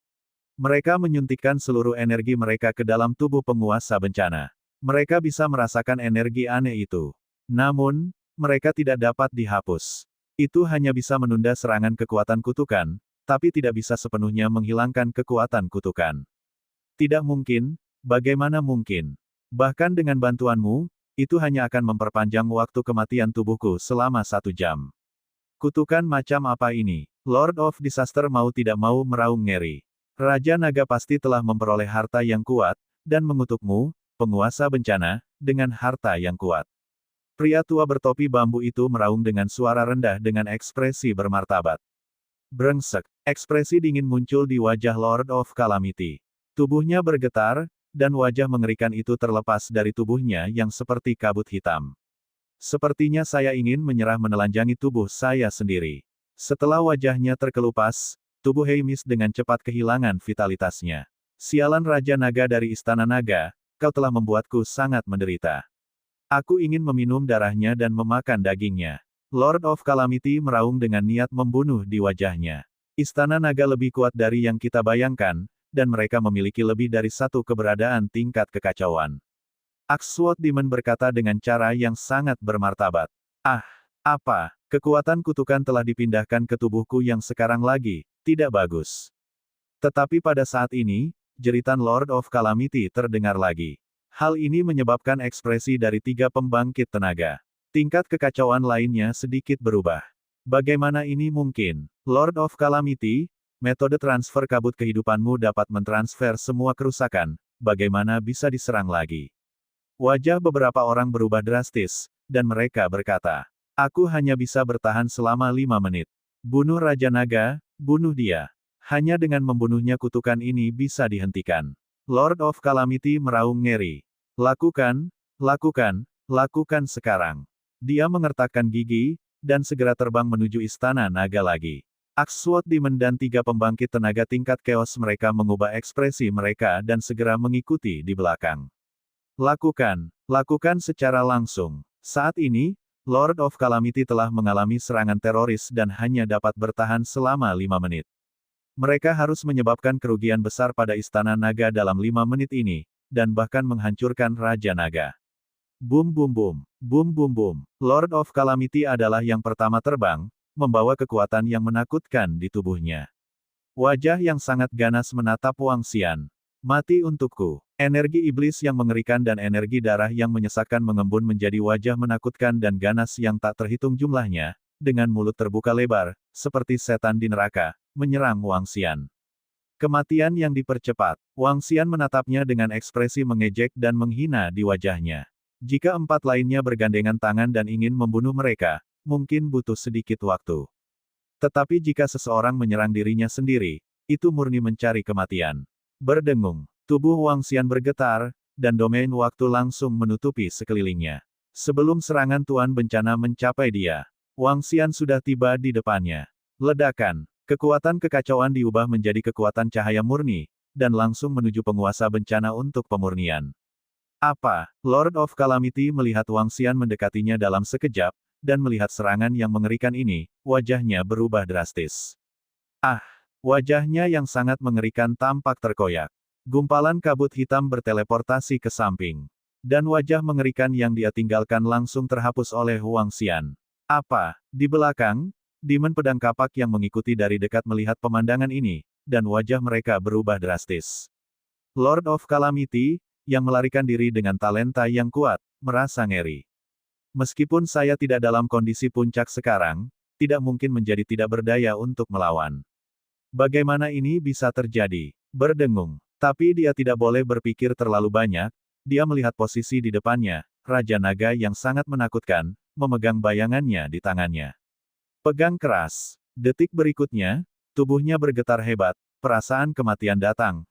Mereka menyuntikkan seluruh energi mereka ke dalam tubuh penguasa bencana. Mereka bisa merasakan energi aneh itu. Namun, mereka tidak dapat dihapus. Itu hanya bisa menunda serangan kekuatan kutukan, tapi tidak bisa sepenuhnya menghilangkan kekuatan kutukan. Tidak mungkin, bagaimana mungkin? Bahkan dengan bantuanmu, itu hanya akan memperpanjang waktu kematian tubuhku selama 1 jam. Kutukan macam apa ini? Lord of Disaster mau tidak mau meraung ngeri. Raja Naga pasti telah memperoleh harta yang kuat, dan mengutukmu, penguasa bencana, dengan harta yang kuat. Pria tua bertopi bambu itu meraung dengan suara rendah dengan ekspresi bermartabat. Brengsek, ekspresi dingin muncul di wajah Lord of Calamity. Tubuhnya bergetar, dan wajah mengerikan itu terlepas dari tubuhnya yang seperti kabut hitam. Sepertinya saya ingin menyerah menelanjangi tubuh saya sendiri. Setelah wajahnya terkelupas, tubuh Heimis dengan cepat kehilangan vitalitasnya. Sialan Raja Naga dari Istana Naga, kau telah membuatku sangat menderita. Aku ingin meminum darahnya dan memakan dagingnya. Lord of Calamity meraung dengan niat membunuh di wajahnya. Istana naga lebih kuat dari yang kita bayangkan, dan mereka memiliki lebih dari satu keberadaan tingkat kekacauan. Axe Sword Demon berkata dengan cara yang sangat bermartabat. Ah, apa? Kekuatan kutukan telah dipindahkan ke tubuhku yang sekarang lagi, tidak bagus. Tetapi pada saat ini, jeritan Lord of Calamity terdengar lagi. Hal ini menyebabkan ekspresi dari 3 pembangkit tenaga. Tingkat kekacauan lainnya sedikit berubah. Bagaimana ini mungkin? Lord of Calamity, metode transfer kabut kehidupanmu dapat mentransfer semua kerusakan, bagaimana bisa diserang lagi? Wajah beberapa orang berubah drastis, dan mereka berkata, aku hanya bisa bertahan selama 5 menit. Bunuh Raja Naga, bunuh dia. Hanya dengan membunuhnya kutukan ini bisa dihentikan. Lord of Calamity meraung ngeri. Lakukan, lakukan, lakukan sekarang. Dia mengertakkan gigi, dan segera terbang menuju Istana Naga lagi. Axe Sword Demon dan 3 pembangkit tenaga tingkat chaos mereka mengubah ekspresi mereka dan segera mengikuti di belakang. Lakukan, lakukan secara langsung. Saat ini, Lord of Calamity telah mengalami serangan teroris dan hanya dapat bertahan selama 5 menit. Mereka harus menyebabkan kerugian besar pada Istana Naga dalam 5 menit ini, dan bahkan menghancurkan Raja Naga. Boom boom boom, boom boom boom. Lord of Calamity adalah yang pertama terbang, membawa kekuatan yang menakutkan di tubuhnya. Wajah yang sangat ganas menatap Wang Xian. Mati untukku. Energi iblis yang mengerikan dan energi darah yang menyesakkan mengembun menjadi wajah menakutkan dan ganas yang tak terhitung jumlahnya, dengan mulut terbuka lebar, seperti setan di neraka, menyerang Wang Xian. Kematian yang dipercepat. Wang Xian menatapnya dengan ekspresi mengejek dan menghina di wajahnya. Jika 4 lainnya bergandengan tangan dan ingin membunuh mereka, mungkin butuh sedikit waktu. Tetapi jika seseorang menyerang dirinya sendiri, itu murni mencari kematian. Berdengung. Tubuh Wang Xian bergetar, dan domain waktu langsung menutupi sekelilingnya. Sebelum serangan Tuan Bencana mencapai dia, Wang Xian sudah tiba di depannya. Ledakan. Kekuatan kekacauan diubah menjadi kekuatan cahaya murni, dan langsung menuju penguasa bencana untuk pemurnian. Apa? Lord of Calamity melihat Wang Xian mendekatinya dalam sekejap, dan melihat serangan yang mengerikan ini, wajahnya berubah drastis. Ah! Wajahnya yang sangat mengerikan tampak terkoyak. Gumpalan kabut hitam berteleportasi ke samping. Dan wajah mengerikan yang dia tinggalkan langsung terhapus oleh Wang Xian. Apa? Di belakang, Demon Pedang Kapak yang mengikuti dari dekat melihat pemandangan ini, dan wajah mereka berubah drastis. Lord of Calamity, yang melarikan diri dengan talenta yang kuat, merasa ngeri. Meskipun saya tidak dalam kondisi puncak sekarang, tidak mungkin menjadi tidak berdaya untuk melawan. Bagaimana ini bisa terjadi? Berdengung. Tapi dia tidak boleh berpikir terlalu banyak, dia melihat posisi di depannya, Raja Naga yang sangat menakutkan, memegang bayangannya di tangannya. Pegang keras. Detik berikutnya, tubuhnya bergetar hebat, perasaan kematian datang.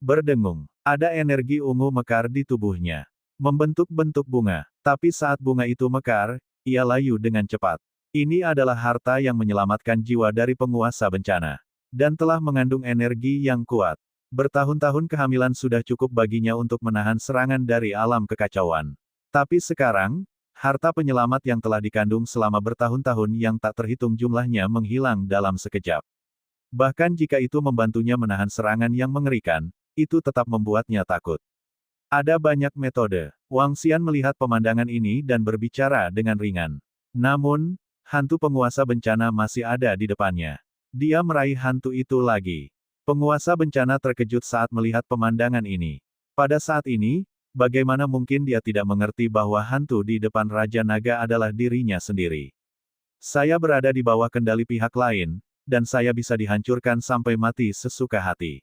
Berdengung. Ada energi ungu mekar di tubuhnya. Membentuk-bentuk bunga. Tapi saat bunga itu mekar, ia layu dengan cepat. Ini adalah harta yang menyelamatkan jiwa dari penguasa bencana. Dan telah mengandung energi yang kuat. Bertahun-tahun kehamilan sudah cukup baginya untuk menahan serangan dari alam kekacauan. Tapi sekarang, harta penyelamat yang telah dikandung selama bertahun-tahun yang tak terhitung jumlahnya menghilang dalam sekejap. Bahkan jika itu membantunya menahan serangan yang mengerikan, itu tetap membuatnya takut. Ada banyak metode. Wang Xian melihat pemandangan ini dan berbicara dengan ringan. Namun, hantu penguasa bencana masih ada di depannya. Dia meraih hantu itu lagi. Penguasa bencana terkejut saat melihat pemandangan ini. Pada saat ini, bagaimana mungkin dia tidak mengerti bahwa hantu di depan Raja Naga adalah dirinya sendiri. Saya berada di bawah kendali pihak lain, dan saya bisa dihancurkan sampai mati sesuka hati.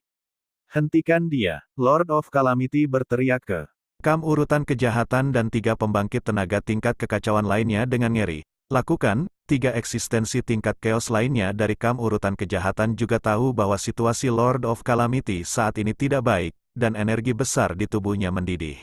Hentikan dia. Lord of Calamity berteriak ke kam urutan kejahatan dan 3 pembangkit tenaga tingkat kekacauan lainnya dengan ngeri. Lakukan. 3 eksistensi tingkat chaos lainnya dari kam urutan kejahatan juga tahu bahwa situasi Lord of Calamity saat ini tidak baik, dan energi besar di tubuhnya mendidih.